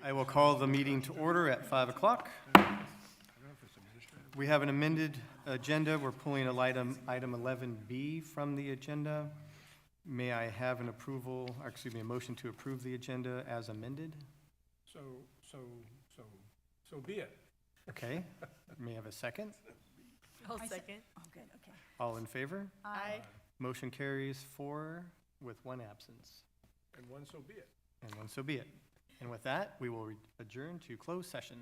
I will call the meeting to order at 5 o'clock. We have an amended agenda. We're pulling item 11B from the agenda. May I have a motion to approve the agenda as amended? So be it. Okay. May I have a second? I'll second. Oh, good, okay. All in favor? Aye. Motion carries 4 with 1 absence. And one, so be it. And 1, so be it. And with that, we will adjourn to closed session.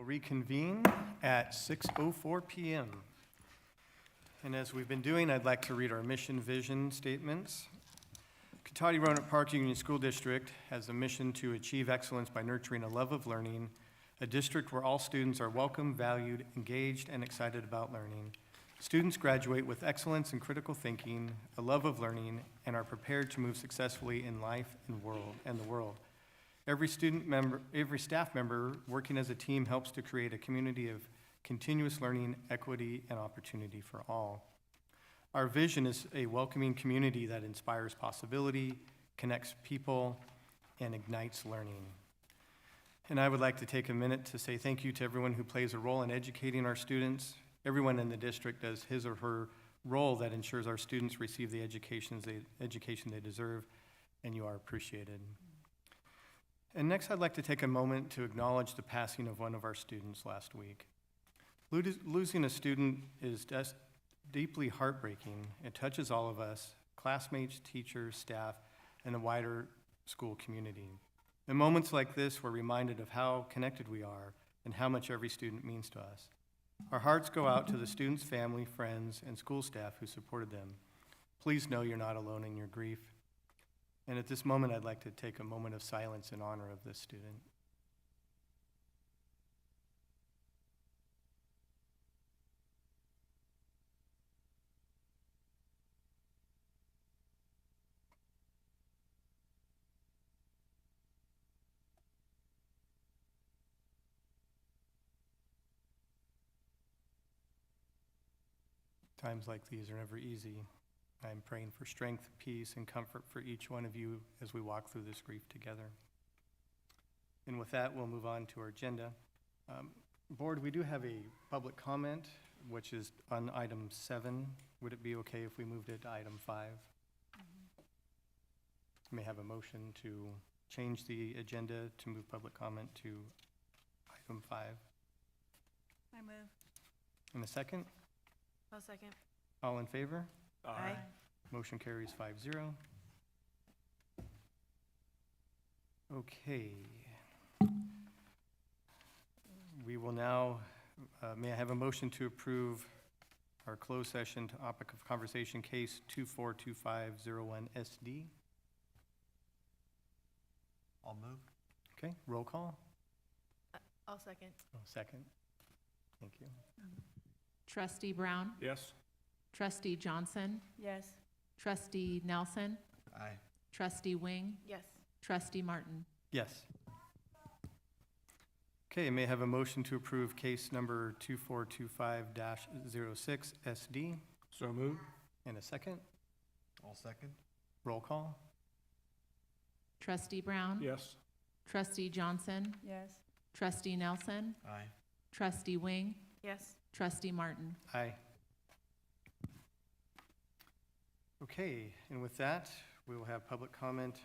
We'll reconvene at 6:04 PM. And as we've been doing, I'd like to read our mission vision statements. Cotati-Roanoke Park Union School District has a mission to achieve excellence by nurturing a love of learning, a district where all students are welcome, valued, engaged, and excited about learning. Students graduate with excellence in critical thinking, a love of learning, and are prepared to move successfully in life and the world. Every staff member working as a team helps to create a community of continuous learning, equity, and opportunity for all. Our vision is a welcoming community that inspires possibility, connects people, and ignites learning. And I would like to take a minute to say thank you to everyone who plays a role in educating our students. Everyone in the district does his or her role that ensures our students receive the education they deserve, and you are appreciated. And next, I'd like to take a moment to acknowledge the passing of one of our students last week. Losing a student is deeply heartbreaking. It touches all of us, classmates, teachers, staff, and the wider school community. In moments like this, we're reminded of how connected we are and how much every student means to us. Our hearts go out to the students' family, friends, and school staff who supported them. Please know you're not alone in your grief. And at this moment, I'd like to take a moment of silence in honor of this student. Times like these are never easy. I'm praying for strength, peace, and comfort for each one of you as we walk through this grief together. And with that, we'll move on to our agenda. Board, we do have a public comment, which is on item 7. Would it be okay if we moved it to item 5? May I have a motion to change the agenda to move public comment to item 5. I move. In a second? I'll second. All in favor? Aye. Motion carries 5-0. Okay. We will now, may I have a motion to approve our closed session topic of conversation case 242501SD? I'll move. Okay, roll call. I'll second. Second. Thank you. Trustee Brown, Yes? Trustee Johnson, Yes. Trustee Nelson, Aye. Trustee Wing, Yes. Trustee Martin. Yes. Okay, may I have a motion to approve case number 2425-06 SD? So moved? In a second. I'll second. Roll call. Trustee Brown, Yes. Trustee Johnson, Yes. Trustee Nelson, Aye. Trustee Wing, Yes. Trustee Martin. Aye. Okay, and with that, we will have public comment,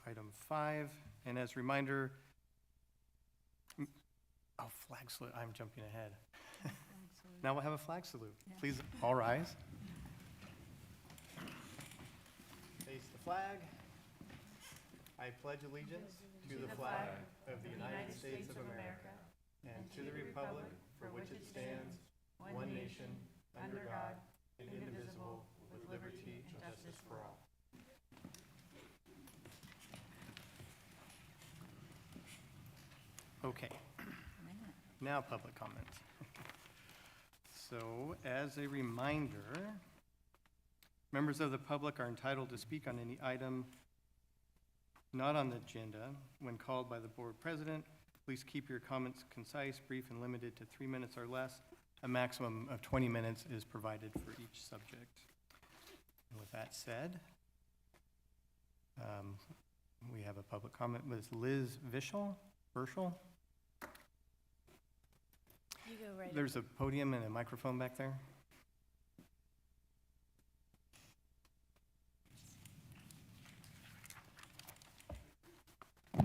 item 5. And as a reminder, flag salute, I'm jumping ahead. Now we'll have a flag salute. Please all rise. Face the flag. I pledge allegiance to the flag of the United States of America and to the republic for which it stands, one nation, under God, indivisible, with liberty and justice for all. Okay. Now public comment. So, as a reminder, members of the public are entitled to speak on any item not on the agenda. When called by the board president, please keep your comments concise, brief, and limited to 3 minutes or less. A maximum of 20 minutes is provided for each subject. And with that said, we have a public comment with Liz Vishal. You go right. There's a podium and a microphone back there. I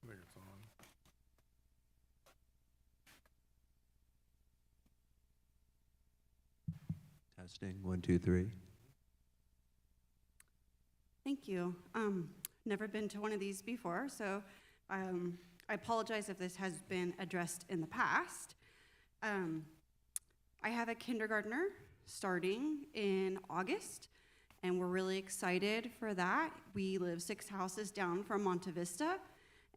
think it's on. Testing, 1, 2, 3. Thank you. Never been to one of these before, so I apologize if this has been addressed in the past. I have a kindergartner starting in August, and we're really excited for that. We live 6 houses down from Monte Vista,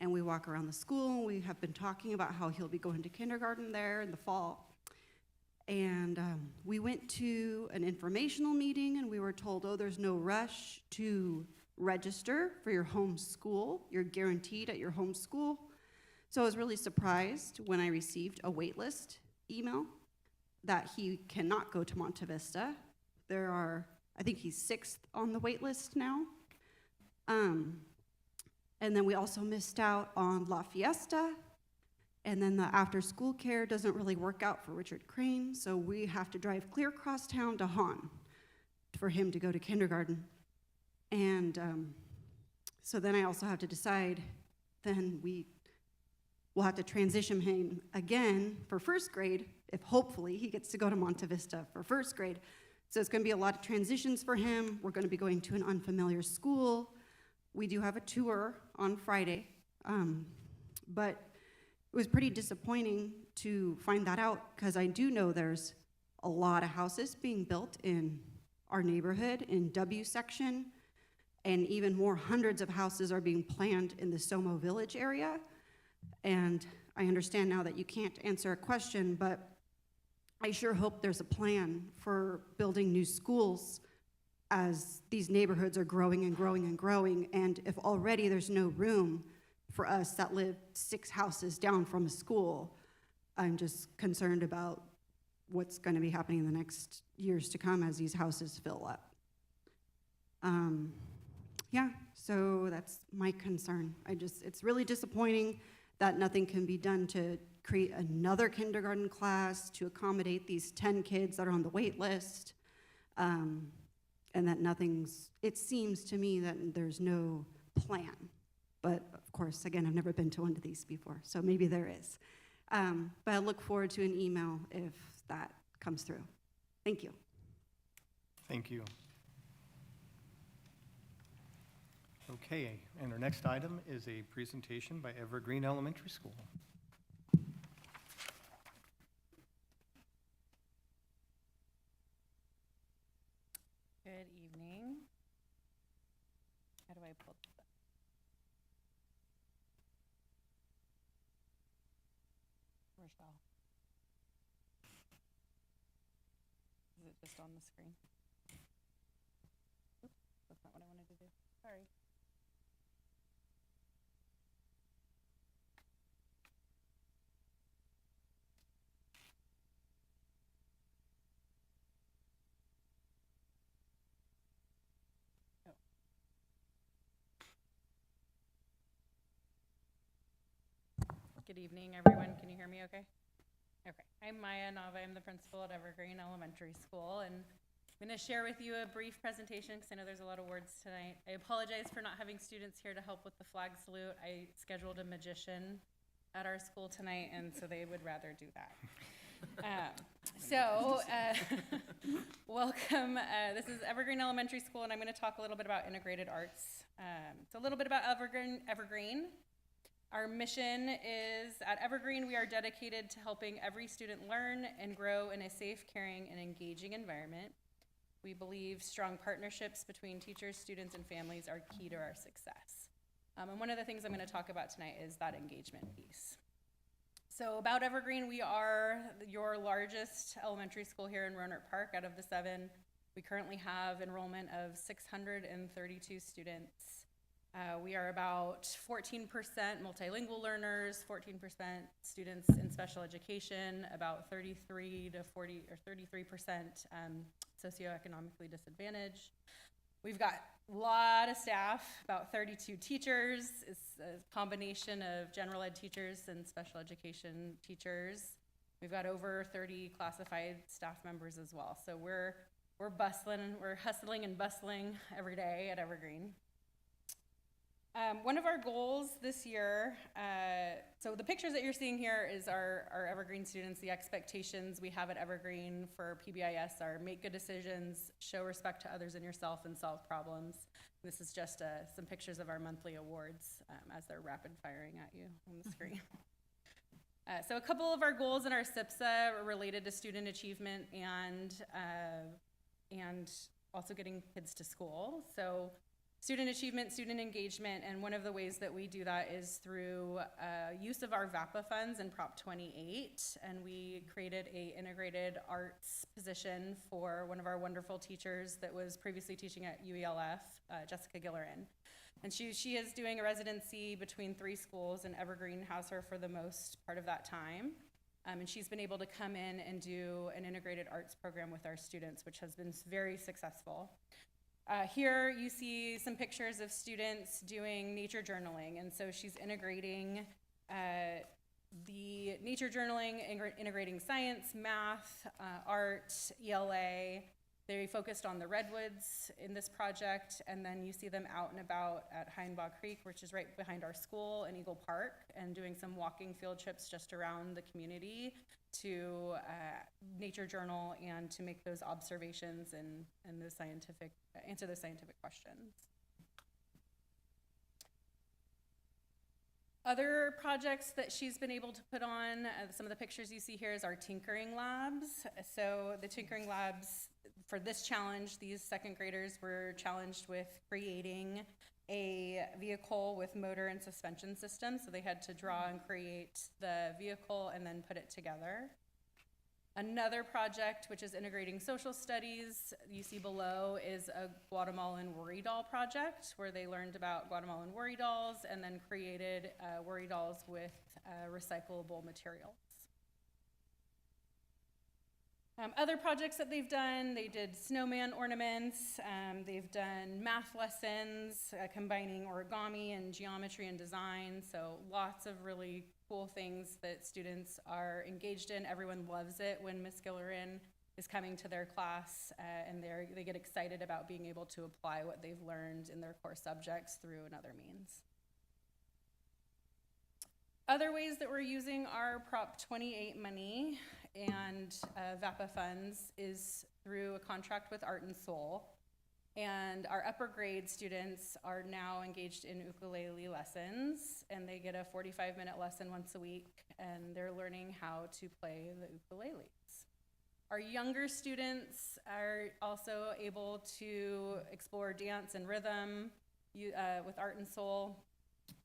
and we walk around the school. We have been talking about how he'll be going to kindergarten there in the fall. And we went to an informational meeting, and we were told, oh, there's no rush to register for your home school. You're guaranteed at your home school. So I was really surprised when I received a wait list email that he cannot go to Monte Vista. I think he's 6th on the wait list now. And then we also missed out on La Fiesta. And then the after-school care doesn't really work out for Richard Crane, so we have to drive clear across town to Hahn for him to go to kindergarten. And so then I also have to decide, then we'll have to transition him again for 1st grade, if hopefully he gets to go to Monte Vista for 1st grade. So it's gonna be a lot of transitions for him. We're gonna be going to an unfamiliar school. We do have a tour on Friday, but it was pretty disappointing to find that out, because I do know there's a lot of houses being built in our neighborhood in W section, and even more hundreds of houses are being planned in the Somo Village area. And I understand now that you can't answer a question, but I sure hope there's a plan for building new schools as these neighborhoods are growing and growing and growing. And if already there's no room for us that live 6 houses down from a school, I'm just concerned about what's going to be happening in the next years to come as these houses fill up. Yeah, so that's my concern. It's really disappointing that nothing can be done to create another kindergarten class to accommodate these 10 kids that are on the wait list, and that it seems to me that there's no plan. But of course, again, I've never been to one of these before, so maybe there is. But I look forward to an email if that comes through. Thank you. Thank you. Okay, and our next item is a presentation by Evergreen Elementary School. Good evening. How do I pull this up? Rochelle. Is it just on the screen? Oops, that's not what I wanted to do. Sorry. Good evening, everyone. Can you hear me okay? Okay. I'm Maya Nava. I'm the principal at Evergreen Elementary School, and I'm going to share with you a brief presentation because I know there's a lot of words tonight. I apologize for not having students here to help with the flag salute. I scheduled a magician at our school tonight, and so they would rather do that. Welcome. This is Evergreen Elementary School, and I'm going to talk a little bit about integrated arts. So a little bit about Evergreen. Our mission is, at Evergreen, we are dedicated to helping every student learn and grow in a safe, caring, and engaging environment. We believe strong partnerships between teachers, students, and families are key to our success. And one of the things I'm going to talk about tonight is that engagement piece. So about Evergreen, we are your largest elementary school here in Rohnert Park out of the 7. We currently have enrollment of 632 students. We are about 14% multilingual learners, 14% students in special education, about 33 to 40 or 33% socioeconomically disadvantaged. We've got a lot of staff, about 32 teachers. It's a combination of general ed teachers and special education teachers. We've got over 30 classified staff members as well. So we're hustling and bustling every day at Evergreen. One of our goals this year, so the pictures that you're seeing here is our Evergreen students. The expectations we have at Evergreen for PBIS are make good decisions, show respect to others and yourself, and solve problems. This is just some pictures of our monthly awards as they're rapid firing at you on the screen. So a couple of our goals in our SIPSA are related to student achievement and also getting kids to school. So student achievement, student engagement, and one of the ways that we do that is through use of our VAPA funds in Prop 28, and we created a integrated arts position for one of our wonderful teachers that was previously teaching at UELF, Jessica Gillerin. And she is doing a residency between 3 schools, and Evergreen has her for the most part of that time. And she's been able to come in and do an integrated arts program with our students, which has been very successful. Here you see some pictures of students doing nature journaling, and so she's integrating the nature journaling, integrating science, math, art, ELA. They focused on the redwoods in this project, and then you see them out and about at Heinbaugh Creek, which is right behind our school, and Eagle Park, and doing some walking field trips just around the community to nature journal and to make those observations and answer those scientific questions. Other projects that she's been able to put on, some of the pictures you see here is our tinkering labs. So the tinkering labs, for this challenge, these second graders were challenged with creating a vehicle with motor and suspension system. So they had to draw and create the vehicle and then put it together. Another project, which is integrating social studies, you see below, is a Guatemalan worry doll project where they learned about Guatemalan worry dolls and then created worry dolls with recyclable materials. Other projects that they've done, they did snowman ornaments, they've done math lessons, combining origami and geometry and design, so lots of really cool things that students are engaged in. Everyone loves it when Miss Gillerin is coming to their class, and they get excited about being able to apply what they've learned in their core subjects through another means. Other ways that we're using our Prop 28 money and VAPA funds is through a contract with Art and Soul. And our upper grade students are now engaged in ukulele lessons, and they get a 45-minute lesson once a week, and they're learning how to play the ukuleles. Our younger students are also able to explore dance and rhythm with Art and Soul.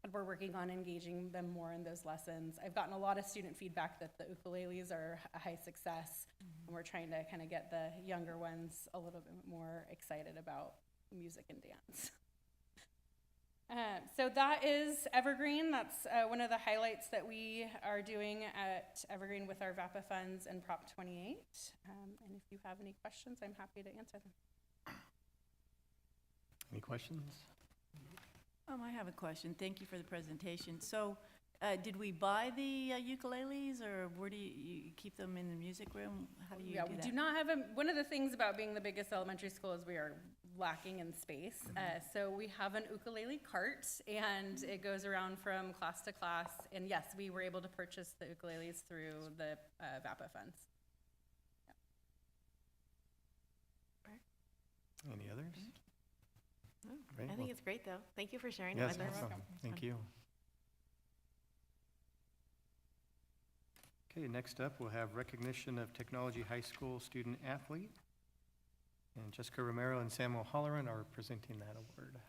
And we're working on engaging them more in those lessons. I've gotten a lot of student feedback that the ukuleles are a high success, and we're trying to kind of get the younger ones a little bit more excited about music and dance. So that is Evergreen. That's one of the highlights that we are doing at Evergreen with our VAPA funds and Prop 28. And if you have any questions, I'm happy to answer them. Any questions? I have a question. Thank you for the presentation. So, did we buy the ukuleles, or where do you keep them in the music room? How do you do that? We do not have one of the things about being the biggest elementary school is we are lacking in space. So we have an ukulele cart, and it goes around from class to class. And yes, we were able to purchase the ukuleles through the VAPA funds. Any others? Great. I think it's great, though. Thank you for sharing it Yes, with us. awesome. Thank you. Okay, next up, we'll have recognition of Technology High School student athlete. And Jessica Romero and Samuel Holleran are presenting that award.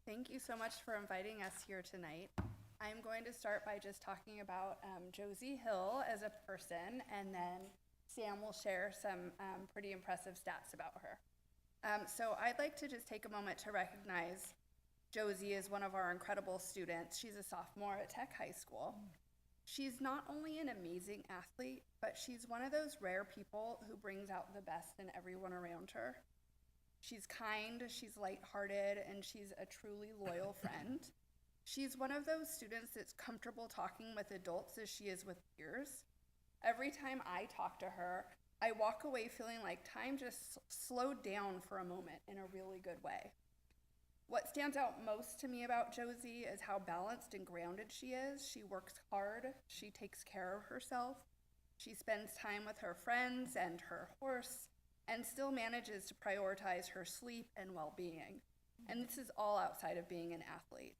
Thank you so much for inviting us here tonight. I'm going to start by just talking about Josie Hill as a person, and then Sam will share some pretty impressive stats about her. So I'd like to just take a moment to recognize Josie is one of our incredible students. She's a sophomore at Tech High School. She's not only an amazing athlete, but she's one of those rare people who brings out the best in everyone around her. She's kind, she's lighthearted, and she's a truly loyal friend. She's one of those students that's comfortable talking with adults as she is with peers. Every time I talk to her, I walk away feeling like time just slowed down for a moment in a really good way. What stands out most to me about Josie is how balanced and grounded she is. She works hard, she takes care of herself, she spends time with her friends and her horse, and still manages to prioritize her sleep and well-being. And this is all outside of being an athlete.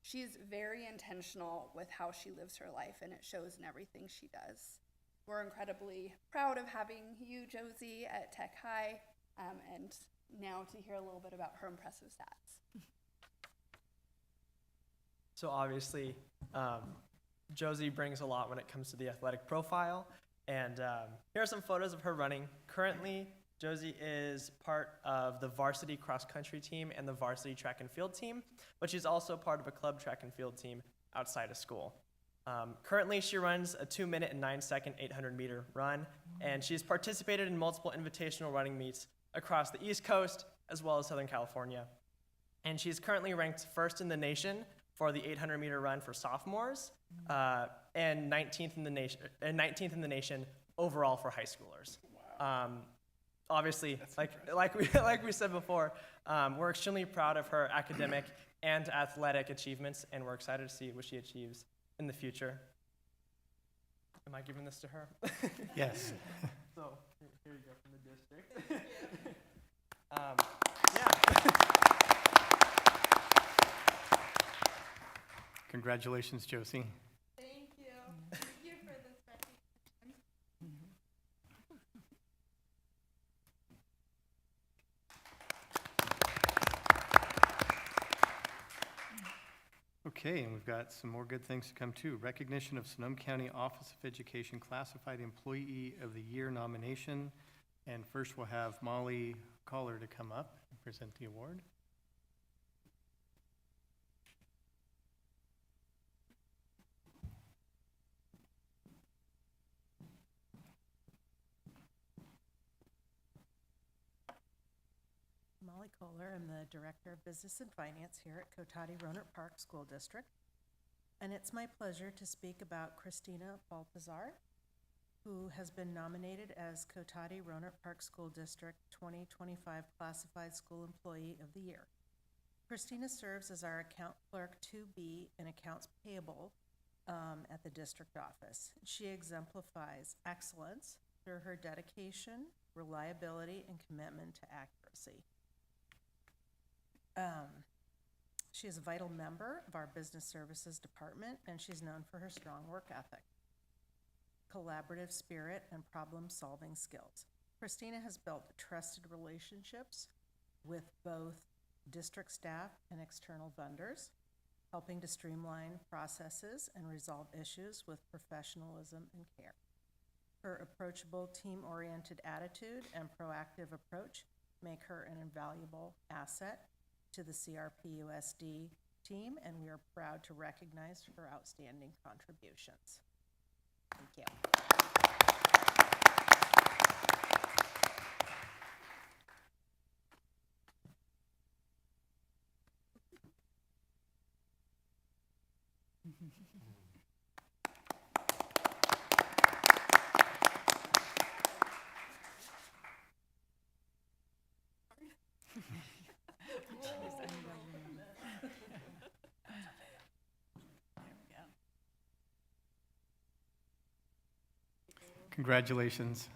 She's very intentional with how she lives her life, and it shows in everything she does. We're incredibly proud of having you, Josie, at Tech High, and now to hear a little bit about her impressive stats. So obviously, Josie brings a lot when it comes to the athletic profile. And here are some photos of her running. Currently, Josie is part of the varsity cross country team and the varsity track and field team, but she's also part of a club track and field team outside of school. Currently, she runs a 2-minute and 9-second 800-meter run, and she's participated in multiple invitational running meets across the East Coast as well as Southern California. And she's currently ranked first in the nation for the 800-meter run for sophomores, and 19th in the nation overall for high schoolers. Obviously, like we said before, we're extremely proud of her academic and athletic achievements, and we're excited to see what she achieves in the future. Am I giving this to her? Yes. So here you go from the district. Yeah. Congratulations, Josie. Thank you. Thank you for this recognition. Okay, and we've got some more good things to come too. Recognition of Sonoma County Office of Education Classified Employee of the Year nomination. And first we'll have Molly Collar to come up and present the award. Molly Kohler, I'm the Director of Business and Finance here at Cotati-Rohnert Park School District. And it's my pleasure to speak about Christina Baltazar, who has been nominated as Cotati-Rohnert Park School District 2025 Classified School Employee of the Year. Christina serves as our Account Clerk 2B in Accounts Payable at the district office. She exemplifies excellence through her dedication, reliability, and commitment to accuracy. She is a vital member of our business services department, and she's known for her strong work ethic, collaborative spirit, and problem-solving skills. Christina has built trusted relationships with both district staff and external vendors, helping to streamline processes and resolve issues with professionalism and care. Her approachable, team-oriented attitude and proactive approach make her an invaluable asset to the CRPUSD team, and we are proud to recognize her outstanding contributions. Thank you. Congratulations.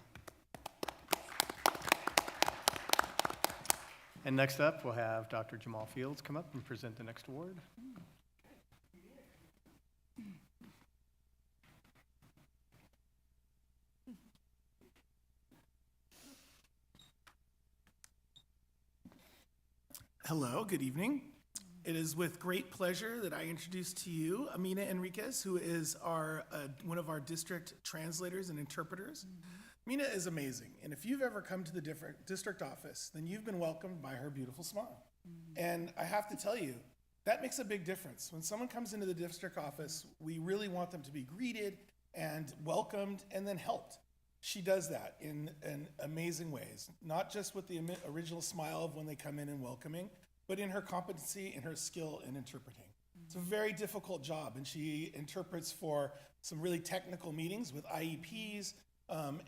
And next up, we'll have Dr. Jamal Fields come up and present the next award. Hello, good evening. It is with great pleasure that I introduce to you Amina Enriquez, who is one of our district translators and interpreters. Amina is amazing, and if you've ever come to the district office, then you've been welcomed by her beautiful smile. And I have to tell you, That makes a big difference. When someone comes into the district office, we really want them to be greeted and welcomed and then helped. She does that in amazing ways, not just with the original smile of when they come in and welcoming, but in her competency and her skill in interpreting. It's a very difficult job, and she interprets for some really technical meetings with IEPs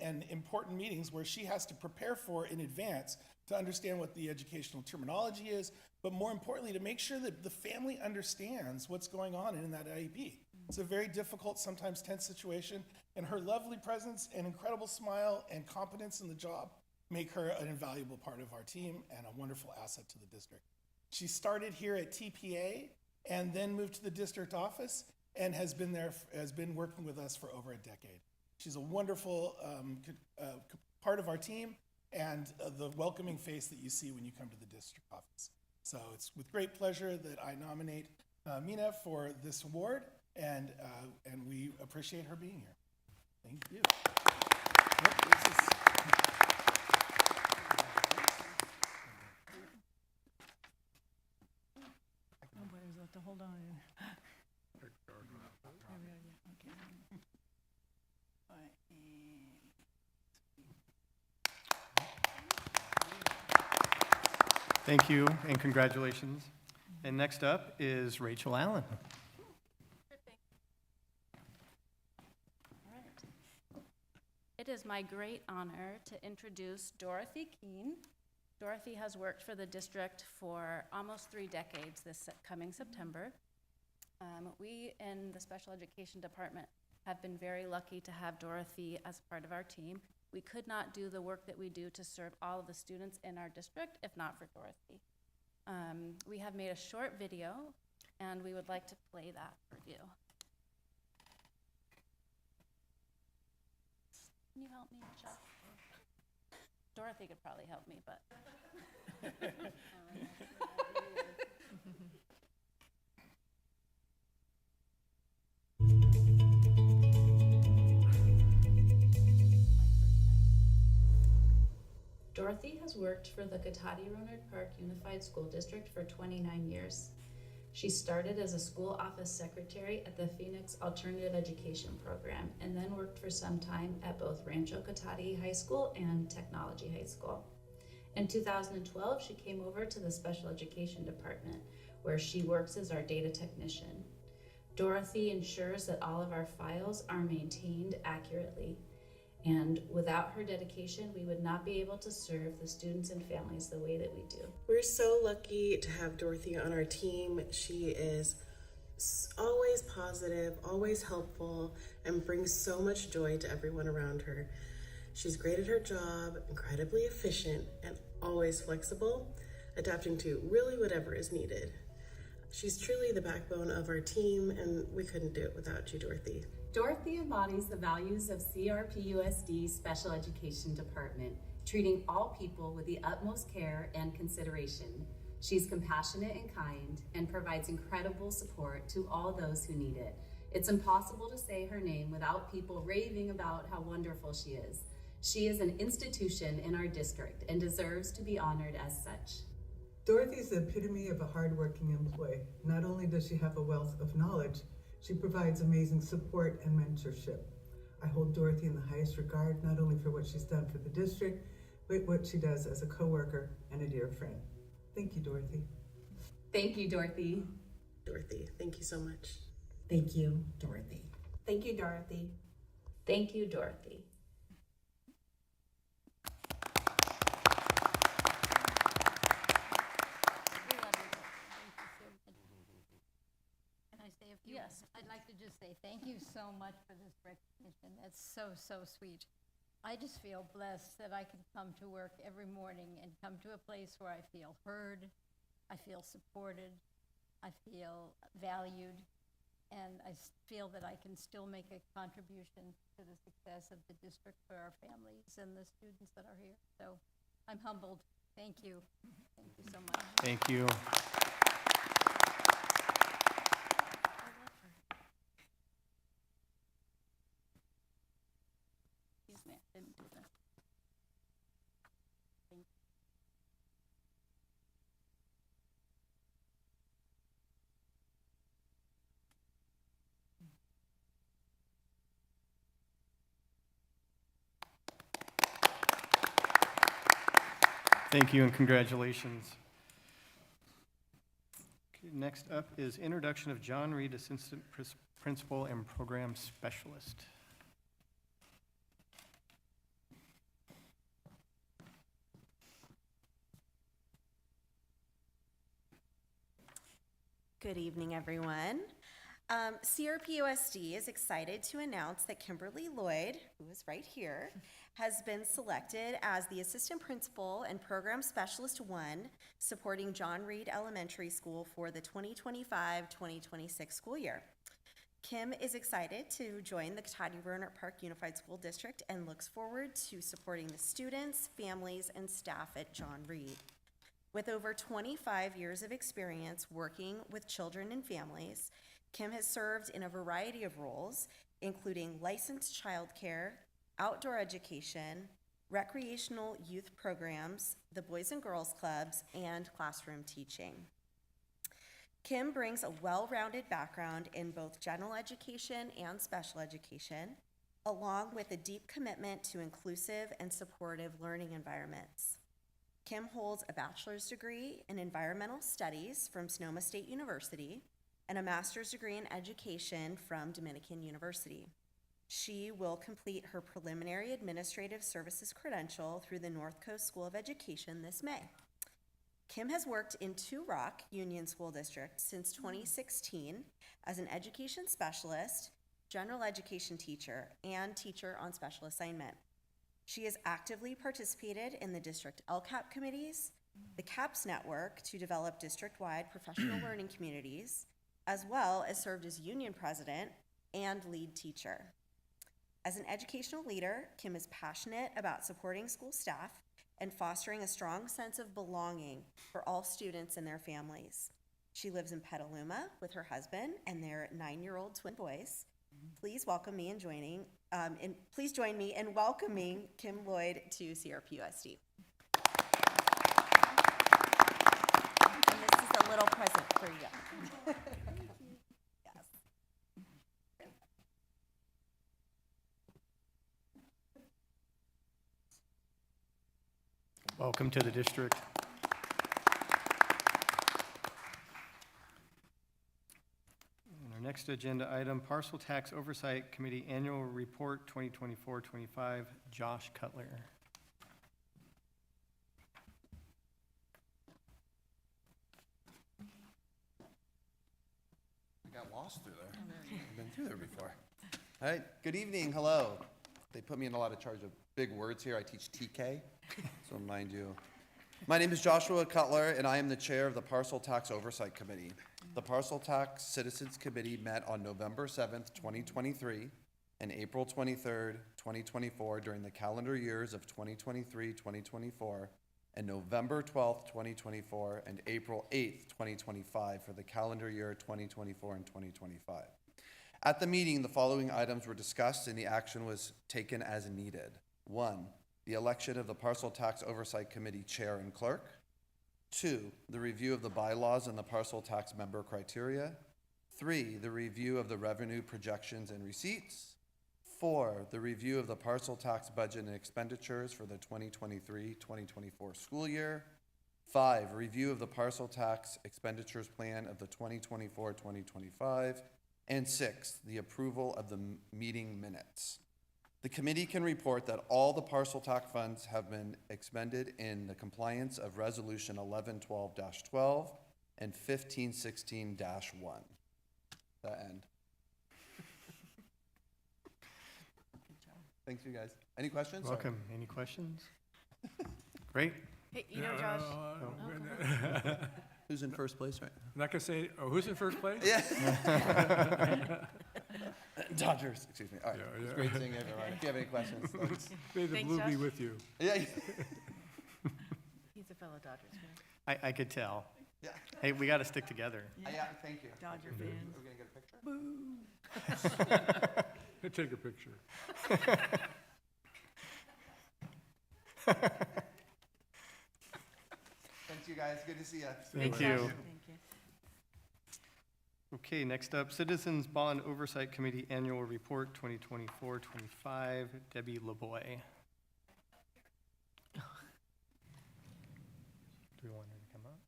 and important meetings where she has to prepare for in advance to understand what the educational terminology is, but more importantly, to make sure that the family understands what's going on in that IEP. It's a very difficult, sometimes tense situation, and her lovely presence and incredible smile and competence in the job make her an invaluable part of our team and a wonderful asset to the district. She started here at TPA and then moved to the district office and has been working with us for over a decade. She's a wonderful part of our team and the welcoming face that you see when you come to the district office. So it's with great pleasure that I nominate Mina for this award, and we appreciate her being here. Thank you. Nobody's left to hold on. Okay. All right, Thank you and congratulations. And next up is Rachel Allen. It is my great honor to introduce Dorothy Keene. Dorothy has worked for the district for almost 3 decades this coming September. We in the special education department have been very lucky to have Dorothy as part of our team. We could not do the work that we do to serve all of the students in our district if not for Dorothy. We have made a short video, and we would like to play that for you. Can you help me, Jeff? Dorothy could probably help me, but. Dorothy has worked for the Cotati-Rohnert Park Unified School District for 29 years. She started as a school office secretary at the Phoenix Alternative Education Program and then worked for some time at both Rancho Cotati High School and Technology High School. In 2012, she came over to the Special Education Department, where she works as our data technician. Dorothy ensures that all of our files are maintained accurately, and without her dedication, we would not be able to serve the students and families the way that we do. We're so lucky to have Dorothy on our team. She is always positive, always helpful, and brings so much joy to everyone around her. She's great at her job, incredibly efficient, and always flexible, adapting to really whatever is needed. She's truly the backbone of our team, and we couldn't do it without you, Dorothy. Dorothy embodies the values of CRPUSD Special Education Department, treating all people with the utmost care and consideration. She's compassionate and kind and provides incredible support to all those who need it. It's impossible to say her name without people raving about how wonderful she is. She is an institution in our district and deserves to be honored as such. Dorothy is the epitome of a hardworking employee. Not only does she have a wealth of knowledge, she provides amazing support and mentorship. I hold Dorothy in the highest regard, not only for what she's done for the district, but what she does as a coworker and a dear friend. Thank you, Dorothy. Thank you, Dorothy. Dorothy, thank you so much. Thank you, Dorothy. Thank you, Dorothy. Thank you, Dorothy. Can I say a few? Yes, I'd like to just say thank you so much for this recognition. That's so, so sweet. I just feel blessed that I can come to work every morning and come to a place where I feel heard, I feel supported, I feel valued, and I feel that I can still make a contribution to the success of the district for our families and the students that are here. So I'm humbled. Thank you. Thank you so much. Thank you. Excuse me, I didn't do this. Thank you. Thank you and congratulations. Okay, next up is introduction of John Reed, Assistant Principal and Program Specialist. Good evening, everyone. CRPUSD is excited to announce that Kimberly Lloyd, who is right here, has been selected as the Assistant Principal and Program Specialist 1, supporting John Reed Elementary School for the 2025-2026 school year. Kim is excited to join the Cotati-Rohnert Park Unified School District and looks forward to supporting the students, families, and staff at John Reed. With over 25 years of experience working with children and families, Kim has served in a variety of roles, including licensed childcare, outdoor education, recreational youth programs, the Boys and Girls Clubs, and classroom teaching. Kim brings a well-rounded background in both general education and special education, along with a deep commitment to inclusive and supportive learning environments. Kim holds a bachelor's degree in environmental studies from Sonoma State University and a master's degree in education from Dominican University. She will complete her preliminary administrative services credential through the North Coast School of Education this May. Kim has worked in Two Rock Union School District since 2016 as an education specialist, general education teacher, and teacher on special assignment. She has actively participated in the district LCAP committees, the CAPS network to develop district-wide professional learning communities, as well as served as union president and lead teacher. As an educational leader, Kim is passionate about supporting school staff and fostering a strong sense of belonging for all students and their families. She lives in Petaluma with her husband and their 9-year-old twin boys. Please welcome me please join me in welcoming Kim Lloyd to CRPUSD. And this is a little present for you. Yes. Welcome to the district. And our next agenda item, Parcel Tax Oversight Committee Annual Report 2024-25, Josh Cutler. I got lost through there. I've been through there before. All right, good evening, hello. They put me in a lot of charge of big words here. I teach TK, so mind you. My name is Joshua Cutler, and I am the chair of the Parcel Tax Oversight Committee. The Parcel Tax Citizens Committee met on November 7th, 2023, and April 23rd, 2024 during the calendar years of 2023, 2024, and November 12th, 2024, and April 8th, 2025 for the calendar year 2024 and 2025. At the meeting, the following items were discussed and the action was taken as needed. 1, the election of the Parcel Tax Oversight Committee Chair and Clerk. 2, the review of the bylaws and the parcel tax member criteria. 3, the review of the revenue projections and receipts. 4, the review of the parcel tax budget and expenditures for the 2023-2024 school year. 5, review of the parcel tax expenditures plan of the 2024-2025. And 6, the approval of the meeting minutes. The committee can report that all the parcel tax funds have been expended in the compliance of Resolution 1112-12 and 1516-1. That end. Thanks, you guys. Any questions? Welcome. Any questions? Great. Hey, you know, Josh. Who's in first place right now? I'm not gonna say, oh, who's in first place? Yeah. Dodgers, excuse me. All right, Yeah, it's yeah. great seeing everyone. If you have any questions, thanks. May the Thanks, blue be Josh. with you. Yeah. He's a fellow Dodgers fan. I could tell. Yeah. Hey, we got to stick together. Yeah, thank you. Dodger Are fans. we gonna get a picture? Take a picture. Thanks, you guys. Good to see you. Thank you. Okay, next up, Citizens Bond Oversight Committee Annual Report 2024-25, Debbie LeBoy. Do we want her to come up?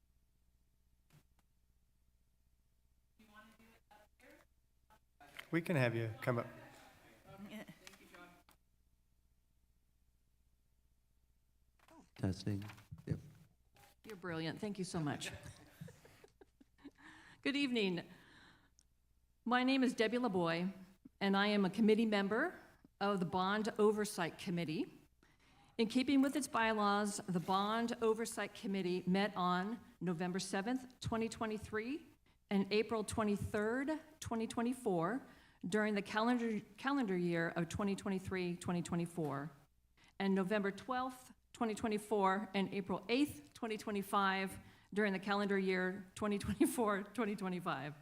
We can have you come up. Testing. Yep. You're brilliant. Thank you so much. Good evening. My name is Debbie LaBoy, and I am a committee member of the Bond Oversight Committee. In keeping with its bylaws, the Bond Oversight Committee met on November 7th, 2023, and April 23rd, 2024, during the calendar year of 2023-2024, and November 12th, 2024, and April 8th, 2025, during the calendar year 2024-2025.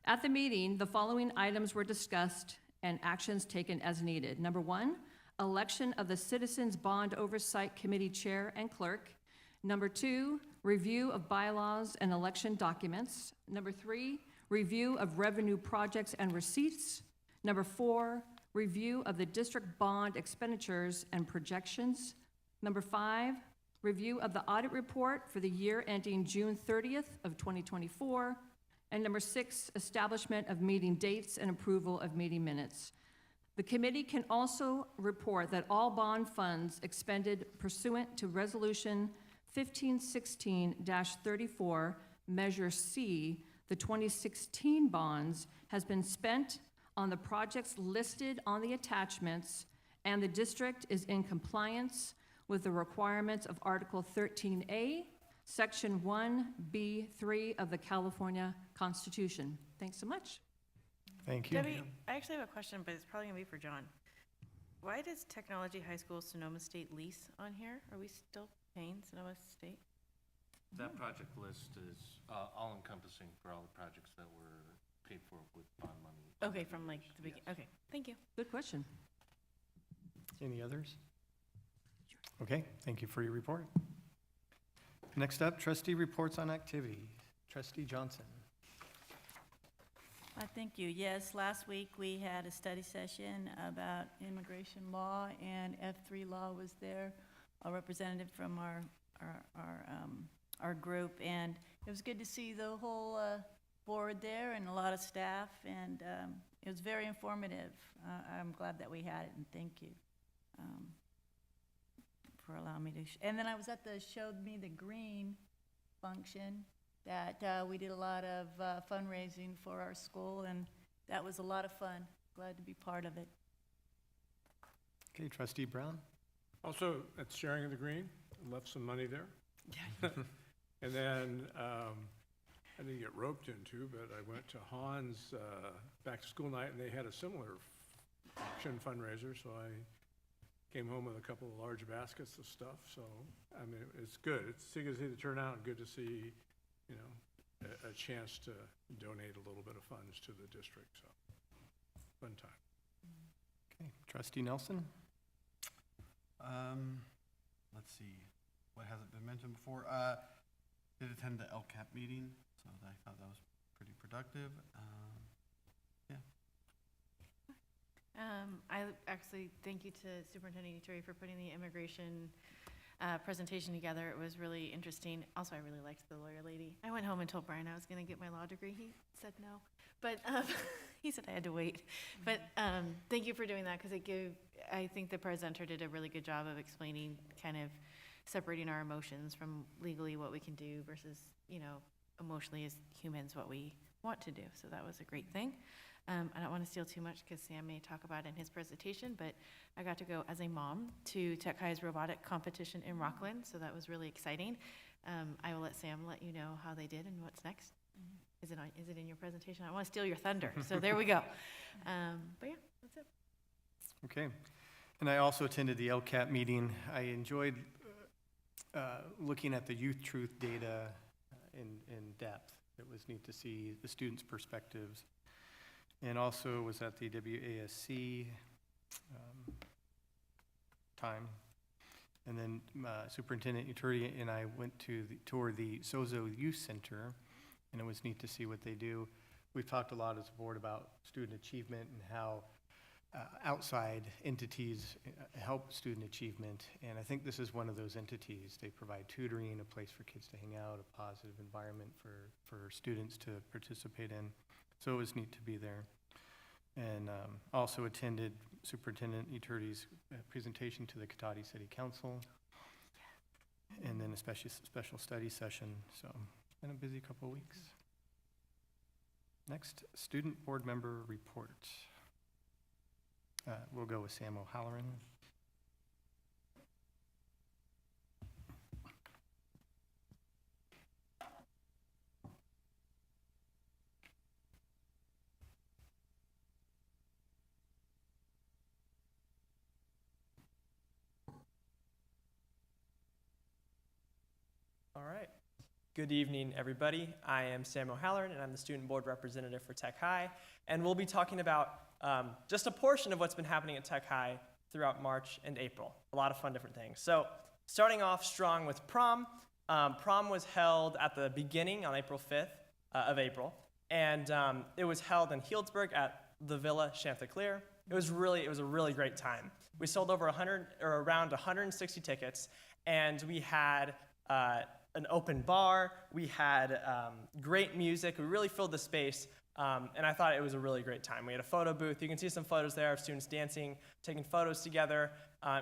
At the meeting, the following items were discussed and actions taken as needed. Number 1, election of the Citizens Bond Oversight Committee Chair and Clerk. Number 2, review of bylaws and election documents. Number 3, review of revenue projects and receipts. Number 4, review of the district bond expenditures and projections. Number 5, review of the audit report for the year ending June 30th of 2024. And number 6, establishment of meeting dates and approval of meeting minutes. The committee can also report that all bond funds expended pursuant to Resolution 1516-34, Measure C, the 2016 bonds, has been spent on the projects listed on the attachments, and the district is in compliance with the requirements of Article 13A, Section 1B3 of the California Constitution. Thanks so much. Thank you. Debbie, I actually have a question, but it's probably gonna be for John. Why does Technology High School Sonoma State lease on here? Are we still paying Sonoma State? That project list is all-encompassing for all the projects that were paid for with bond money. Okay, from like the beginning, okay, thank you. Good question. Any others? Okay, thank you for your report. Next up, trustee reports on activity. Trustee Johnson. Thank you. Yes, last week we had a study session about immigration law, and F3 Law was there, a representative from our group, and it was good to see the whole board there and a lot of staff, and it was very informative. I'm glad that we had it, and thank you for allowing me to. And then I was at the Showed Me the Green function that we did a lot of fundraising for our school, and that was a lot of fun. Glad to be part of it. Okay, Trustee Brown. Also, at Sharing of the Green, I left some money there. And then, I didn't get roped into, but I went to Hans back-to-school night, and they had a similar auction fundraiser, so I came home with a couple of large baskets of stuff. So, I mean, it's good. It's good to see the turnout, and good to see, you know, a chance to donate a little bit of funds to the district. So, fun time. Okay, Trustee Nelson. Let's see, what hasn't been mentioned before? Did attend the LCAP meeting, so I thought that was pretty productive. I actually thank you to Superintendent Ituri for putting the immigration presentation together. It was really interesting. Also, I really liked the lawyer lady. I went home and told Brian I was going to get my law degree. He said no, but he said I had to wait. But thank you for doing that, because I think the presenter did a really good job of explaining, kind of separating our emotions from legally what we can do versus, you know, emotionally as humans what we want to do. So that was a great thing. I don't want to steal too much because Sam may talk about it in his presentation, but I got to go as a mom to Tech High's robotic competition in Rockland, so that was really exciting. I will let Sam let you know how they did and what's next. Is it in your presentation? I don't want to steal your thunder, so there we go. But yeah, that's it. Okay, and I also attended the LCAP meeting. I enjoyed looking at the Youth Truth data in depth. It was neat to see the students' perspectives. And also was at the WASC time. And then Superintendent Ituri and I went to tour the Sozo Youth Center, and it was neat to see what they do. We've talked a lot as a board about student achievement and how outside entities help student achievement, and I think this is one of those entities. They provide tutoring, a place for kids to hang out, a positive environment for students to participate in. So it was neat to be there. And also attended Superintendent Eterdi's presentation to the Cotati City Council, and then a special study session. So it's been a busy couple of weeks. Next, student board member report. We'll go with Sam O'Halloran. All right. Good evening, everybody. I am Sam O'Halloran, and I'm the student board representative for Tech High. And we'll be talking about just a portion of what's been happening at Tech High throughout March and April. A lot of fun different things. So starting off strong with prom. Prom was held at the beginning on April 5th of April. And it was held in Healdsburg at the Villa Chanticleer. It was a really great time. We sold over around 160 tickets, and we had an open bar. We had great music. We really filled the space, and I thought it was a really great time. We had a photo booth. You can see some photos there of students dancing, taking photos together,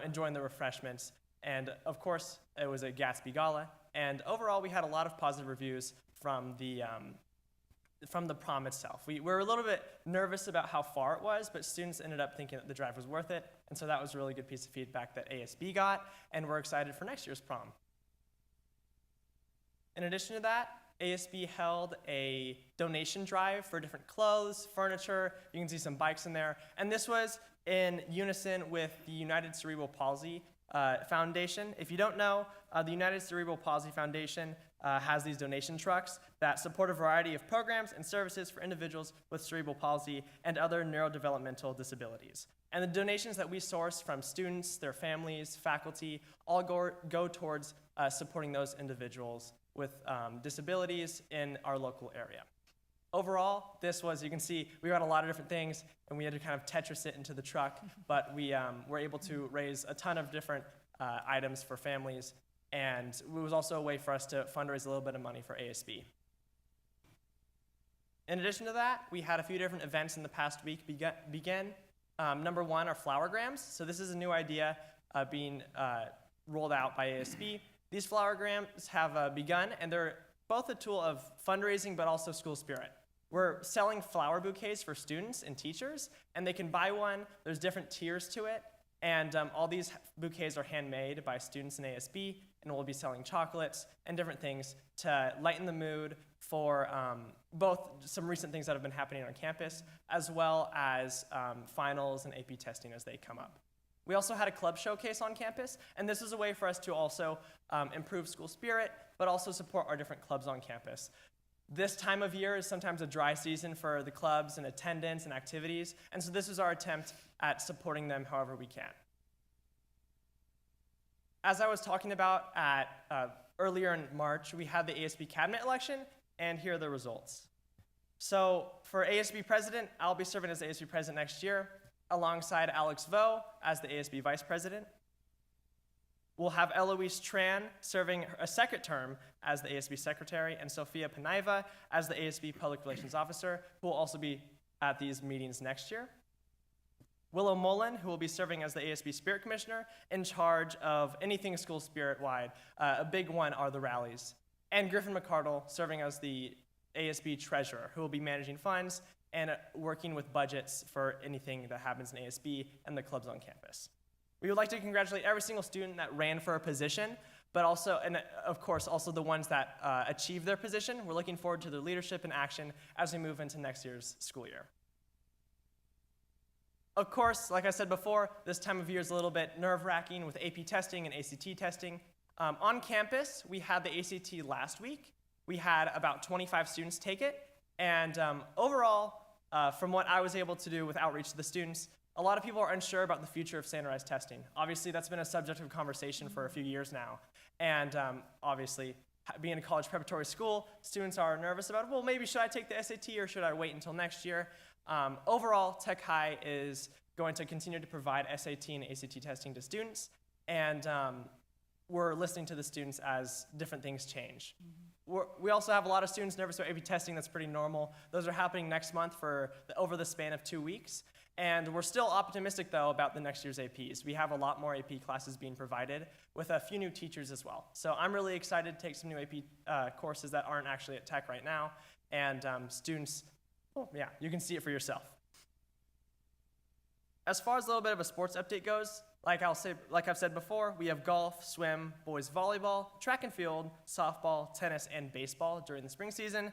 enjoying the refreshments. And of course, it was a Gatsby Gala. And overall, we had a lot of positive reviews from the prom itself. We were a little bit nervous about how far it was, but students ended up thinking that the drive was worth it. And so that was a really good piece of feedback that ASB got, and we're excited for next year's prom. In addition to that, ASB held a donation drive for different clothes, furniture. You can see some bikes in there. And this was in unison with the United Cerebral Palsy Foundation. If you don't know, the United Cerebral Palsy Foundation has these donation trucks that support a variety of programs and services for individuals with cerebral palsy and other neurodevelopmental disabilities. And the donations that we source from students, their families, faculty, all go towards supporting those individuals with disabilities in our local area. Overall, this was, you can see, we got a lot of different things, and we had to kind of Tetris it into the truck, but we were able to raise a ton of different items for families, and it was also a way for us to fundraise a little bit of money for ASB. In addition to that, we had a few different events in the past week begin. Number one are flowergrams. So this is a new idea being rolled out by ASB. These flowergrams have begun, and they're both a tool of fundraising but also school spirit. We're selling flower bouquets for students and teachers, and they can buy one. There's different tiers to it, and all these bouquets are handmade by students in ASB, and we'll be selling chocolates and different things to lighten the mood for both some recent things that have been happening on campus, as well as finals and AP testing as they come up. We also had a club showcase on campus, and this is a way for us to also improve school spirit, but also support our different clubs on campus. This time of year is sometimes a dry season for the clubs and attendance and activities, and so this is our attempt at supporting them however we can. As I was talking about earlier in March, we had the ASB cabinet election, and here are the results. So for ASB president, I'll be serving as the ASB president next year, alongside Alex Vo as the ASB vice president. We'll have Eloise Tran serving a second term as the ASB secretary, and Sophia Panaiva as the ASB public relations officer, who will also be at these meetings next year. Willow Mullen, who will be serving as the ASB Spirit Commissioner, in charge of anything school spirit-wide. A big one are the rallies. And Griffin McCardle serving as the ASB Treasurer, who will be managing funds and working with budgets for anything that happens in ASB and the clubs on campus. We would like to congratulate every single student that ran for a position, but also, and of course, also the ones that achieved their position. We're looking forward to their leadership and action as we move into next year's school year. Of course, like I said before, this time of year is a little bit nerve-wracking with AP testing and ACT testing. On campus, we had the ACT last week. We had about 25 students take it, and overall, from what I was able to do with outreach to the students, a lot of people are unsure about the future of standardized testing. Obviously, that's been a subject of conversation for a few years now. And obviously, being in a college preparatory school, students are nervous about, well, maybe should I take the SAT or should I wait until next year? Overall, Tech High is going to continue to provide SAT and ACT testing to students, and we're listening to the students as different things change. We also have a lot of students nervous about AP testing. That's pretty normal. Those are happening next month over the span of 2 weeks. And we're still optimistic, though, about the next year's APs. We have a lot more AP classes being provided with a few new teachers as well. So I'm really excited to take some new AP courses that aren't actually at Tech right now. And students, you can see it for yourself. As far as a little bit of a sports update goes, like I've said before, we have golf, swim, boys volleyball, track and field, softball, tennis, and baseball during the spring season.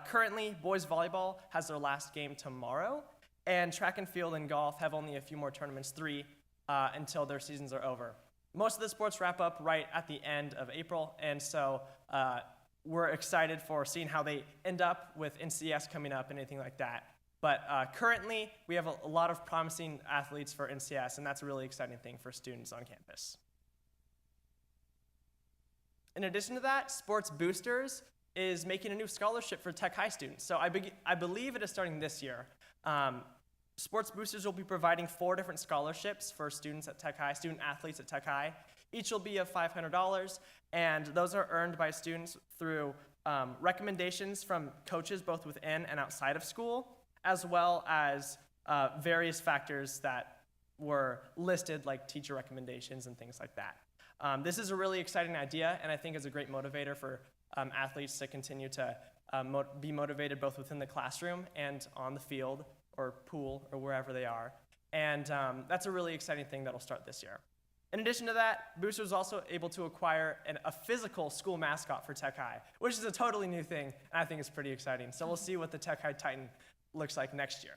Currently, boys volleyball has their last game tomorrow, and track and field and golf have only a few more tournaments, 3, until their seasons are over. Most of the sports wrap up right at the end of April, and so we're excited for seeing how they end up with NCS coming up and anything like that. But currently, we have a lot of promising athletes for NCS, and that's a really exciting thing for students on campus. In addition to that, Sports Boosters is making a new scholarship for Tech High students. So I believe it is starting this year. Sports Boosters will be providing 4 different scholarships for students at Tech High, student athletes at Tech High. Each will be of $500, and those are earned by students through recommendations from coaches both within and outside of school, as well as various factors that were listed, like teacher recommendations and things like that. This is a really exciting idea, and I think is a great motivator for athletes to continue to be motivated both within the classroom and on the field or pool or wherever they are. And that's a really exciting thing that'll start this year. In addition to that, Boosters was also able to acquire a physical school mascot for Tech High, which is a totally new thing, and I think it's pretty exciting. So we'll see what the Tech High Titan looks like next year.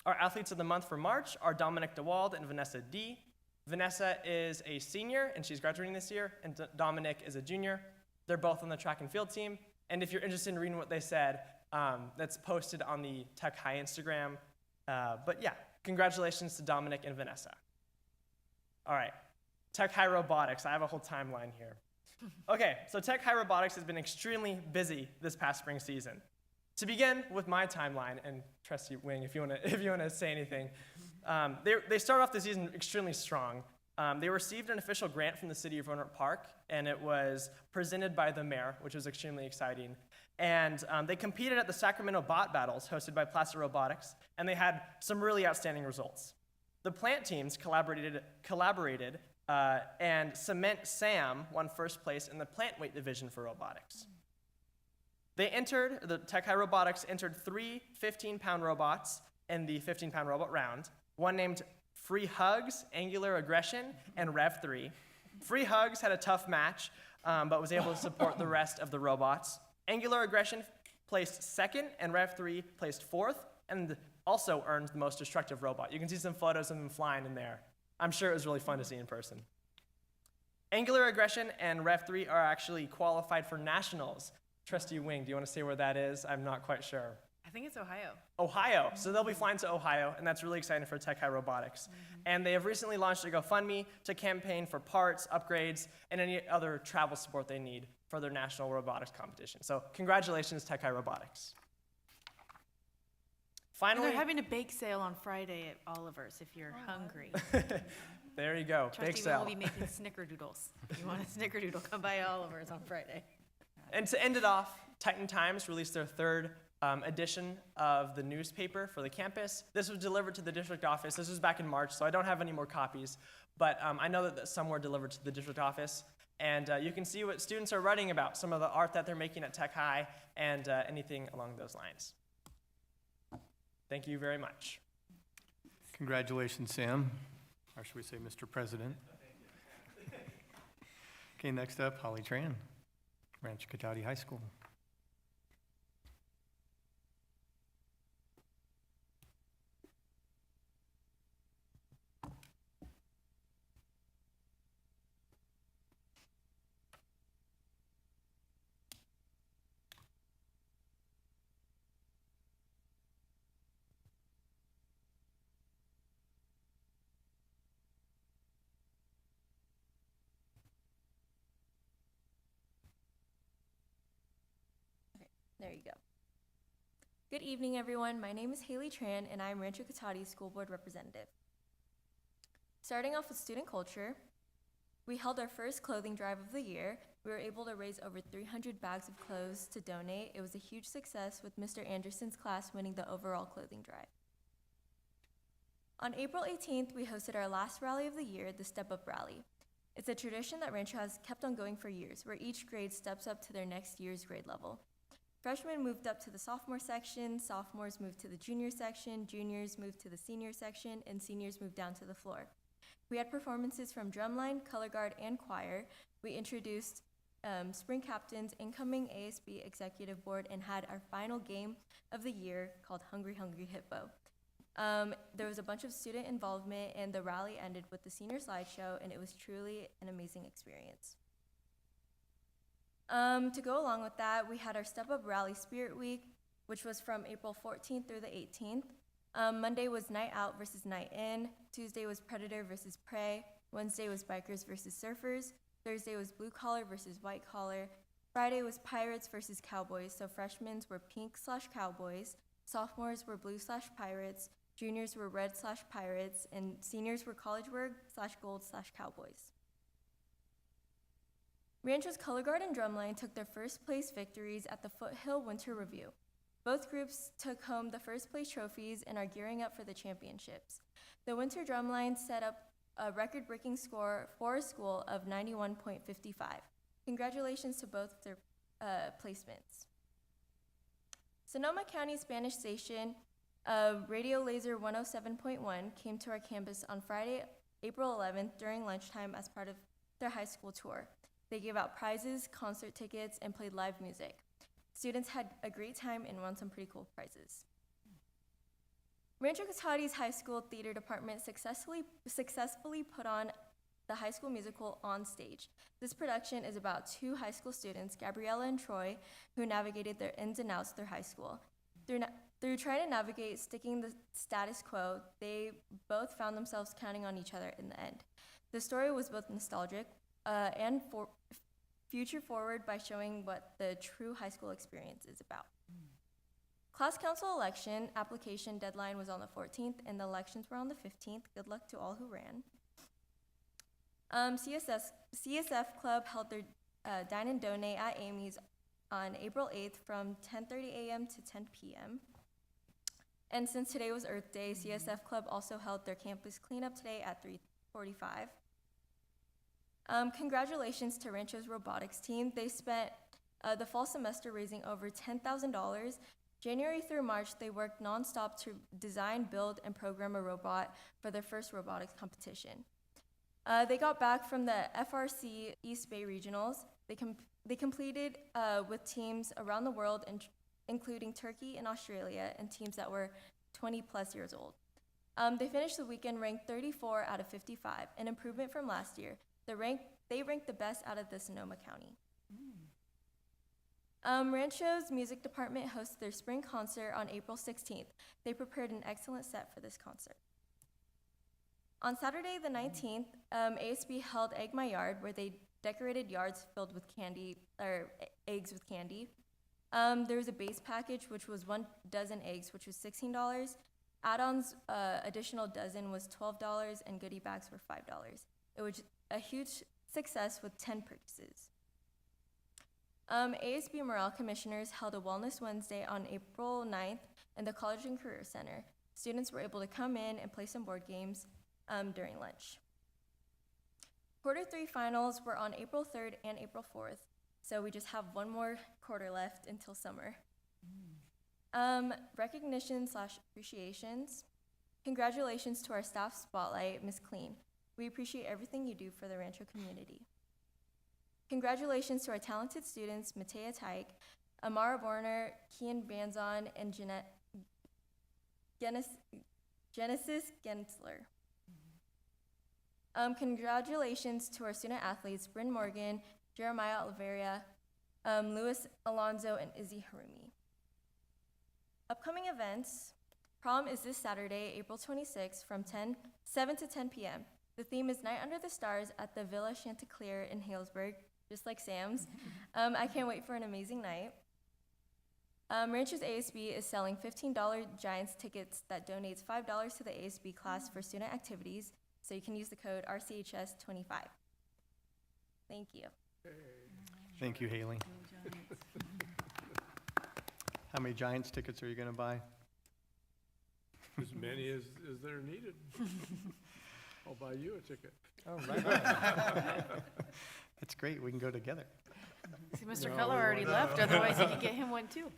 Our athletes of the month for March are Dominic DeWald and Vanessa D. Vanessa is a senior, and she's graduating this year, and Dominic is a junior. They're both on the track and field team, and if you're interested in reading what they said, that's posted on the Tech High Instagram. But yeah, congratulations to Dominic and Vanessa. All right, Tech High Robotics. I have a whole timeline here. Okay, so Tech High Robotics has been extremely busy this past spring season. To begin with my timeline, and Trustee Wing, if you want to say anything, they started off the season extremely strong. They received an official grant from the city of Roanoke Park, and it was presented by the mayor, which was extremely exciting. And they competed at the Sacramento Bot Battles hosted by Plaza Robotics, and they had some really outstanding results. The plant teams collaborated, and Cement Sam won first place in the plant weight division for robotics. The Tech High Robotics entered 3 15-pound robots in the 15-pound robot round, one named Free Hugs, Angular Aggression, and Rev 3. Free Hugs had a tough match, but was able to support the rest of the robots. Angular Aggression placed 2nd, and Rev 3 placed 4th, and also earned the most destructive robot. You can see some photos of them flying in there. I'm sure it was really fun to see in person. Angular Aggression and Rev 3 are actually qualified for nationals. Trustee Wing, do you want to say where that is? I'm not quite sure. I think it's Ohio. Ohio. So they'll be flying to Ohio, and that's really exciting for Tech High Robotics. And they have recently launched a GoFundMe to campaign for parts, upgrades, and any other travel support they need for their national robotics competition. So congratulations, Tech High Robotics. Finally, And they're having a bake sale on Friday at Oliver's if you're hungry. there you go, bake Trustee sale. will be making snickerdoodles. If you want a snickerdoodle, come by Oliver's on Friday. And to end it off, Titan Times released their 3rd edition of the newspaper for the campus. This was delivered to the district office. This was back in March, so I don't have any more copies, but I know that some were delivered to the district office. And you can see what students are writing about, some of the art that they're making at Tech High, and anything along those lines. Thank you very much. Congratulations, Sam. Or should we say Mr. President? Okay, next up, Holly Tran, Rancho Cotati High School. There you go. Good evening, everyone. My name is Haley Tran, and I'm Rancho Cotati School Board Representative. Starting off with student culture, we held our first clothing drive of the year. We were able to raise over 300 bags of clothes to donate. It was a huge success, with Mr. Anderson's class winning the overall clothing drive. On April 18th, we hosted our last rally of the year, the Step Up Rally. It's a tradition that Rancho has kept on going for years, where each grade steps up to their next year's grade level. Freshmen moved up to the sophomore section, sophomores moved to the junior section, juniors moved to the senior section, and seniors moved down to the floor. We had performances from drumline, color guard, and choir. We introduced spring captains, incoming ASB executive board, and had our final game of the year called Hungry Hungry Hippo. There was a bunch of student involvement, and the rally ended with the senior slideshow, and it was truly an amazing experience. To go along with that, we had our Step Up Rally Spirit Week, which was from April 14th through the 18th. Monday was Night Out versus Night In. Tuesday was Predator versus Prey. Wednesday was Bikers versus Surfers. Thursday was Blue Collar versus White Collar. Friday was Pirates versus Cowboys. So freshmen were pink/cowboys, sophomores were blue/pirates, juniors were red/pirates, and seniors were collegeburg/gold/cowboys. Rancho's Color Guard and Drumline took their first place victories at the Foothill Winter Review. Both groups took home the first place trophies and are gearing up for the championships. The Winter Drumline set up a record-breaking score for a school of 91.55. Congratulations to both of their placements. Sonoma County Spanish Station, Radio Laser 107.1 came to our campus on Friday, April 11th during lunchtime as part of their high school tour. They gave out prizes, concert tickets, and played live music. Students had a great time and won some pretty cool prizes. Rancho Cotati's high school theater department successfully put on the High School Musical on stage. This production is about two high school students, Gabriella and Troy, who navigated their ins and outs of their high school. Through trying to navigate sticking the status quo, they both found themselves counting on each other in the end. The story was both nostalgic and future forward by showing what the true high school experience is about. Class council election application deadline was on the 14th, and the elections were on the 15th. Good luck to all who ran. CSF Club held their Dine and Donate at Amy's on April 8th from 10:30 a.m. to 10 p.m. And since today was Earth Day, CSF Club also held their campus cleanup today at 3:45. Congratulations to Rancho's robotics team. They spent the fall semester raising over $10,000. January through March, they worked nonstop to design, build, and program a robot for their first robotics competition. They got back from the FRC East Bay Regionals. They completed with teams around the world, including Turkey and Australia, and teams that were 20 plus years old. They finished the weekend ranked 34 out of 55, an improvement from last year. They ranked the best out of the Sonoma County. Rancho's music department hosted their spring concert on April 16th. They prepared an excellent set for this concert. On Saturday the 19th, ASB held Egg My Yard, where they decorated yards filled with candy, or eggs with candy. There was a base package, which was 1 dozen eggs, which was $16. Add-ons, additional dozen was $12, and goodie bags were $5. It was a huge success with 10 purchases. ASB Morale Commissioners held a Wellness Wednesday on April 9th in the College and Career Center. Students were able to come in and play some board games during lunch. Quarter 3 finals were on April 3rd and April 4th, so we just have one more quarter left until summer. Recognition/appreciations. Congratulations to our staff spotlight, Ms. Clean. We appreciate everything you do for the Rancho community. Congratulations to our talented students, Matea Tyke, Amara Borner, Kian Banzon, and Genesis Gensler. Congratulations to our student athletes, Bryn Morgan, Jeremiah Oliveira, Luis Alonso, and Izzy Harumi. Upcoming events. Prom is this Saturday, April 26th from 7 to 10 p.m. The theme is Night Under the Stars at the Villa Chanticleer in Halesburg, just like Sam's. I can't wait for an amazing night. Ranchers ASB is selling $15 Giants tickets that donates $5 to the ASB class for student activities, so you can use the code RCHS25. Thank you. Thank you, Haley. How many Giants tickets are you going to buy? As many as they're needed. I'll buy you a ticket. Oh, right on. That's great. We can go together. See, Mr. No, Cutler we already won't. left, otherwise you could get him one too.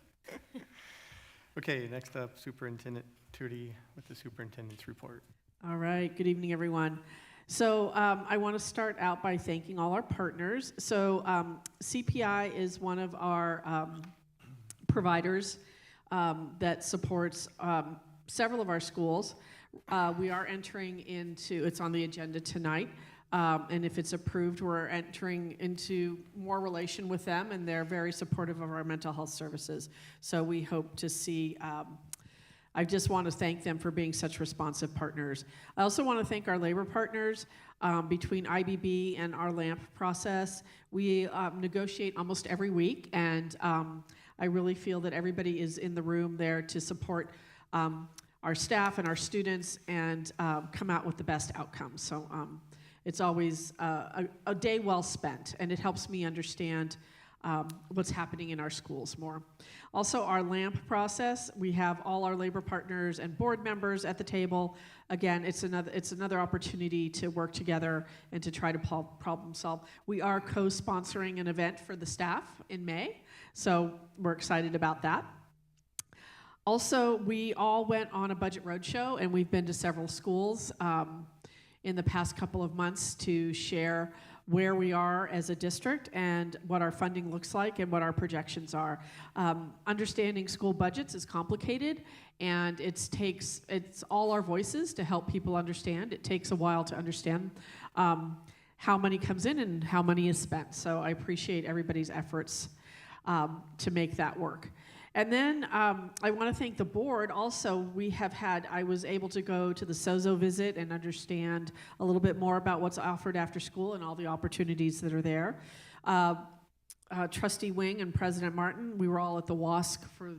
Okay, next up, Superintendent Tootie with the superintendent's report. All right, good evening, everyone. So I want to start out by thanking all our partners. So CPI is one of our providers that supports several of our schools. We are entering into, it's on the agenda tonight, and if it's approved, we're entering into more relation with them, and they're very supportive of our mental health services. So we hope to see, I just want to thank them for being such responsive partners. I also want to thank our labor partners. Between IBB and our LAMP process, we negotiate almost every week, and I really feel that everybody is in the room there to support our staff and our students and come out with the best outcomes. So it's always a day well spent, and it helps me understand what's happening in our schools more. Also, our LAMP process, we have all our labor partners and board members at the table. Again, it's another opportunity to work together and to try to problem solve. We are co-sponsoring an event for the staff in May, so we're excited about that. Also, we all went on a budget roadshow, and we've been to several schools in the past couple of months to share where we are as a district and what our funding looks like and what our projections are. Understanding school budgets is complicated, and it's all our voices to help people understand. It takes a while to understand how money comes in and how money is spent. So I appreciate everybody's efforts to make that work. And then I want to thank the board. Also, I was able to go to the SOZO visit and understand a little bit more about what's offered after school and all the opportunities that are there. Trustee Wing and President Martin, we were all at the WASC for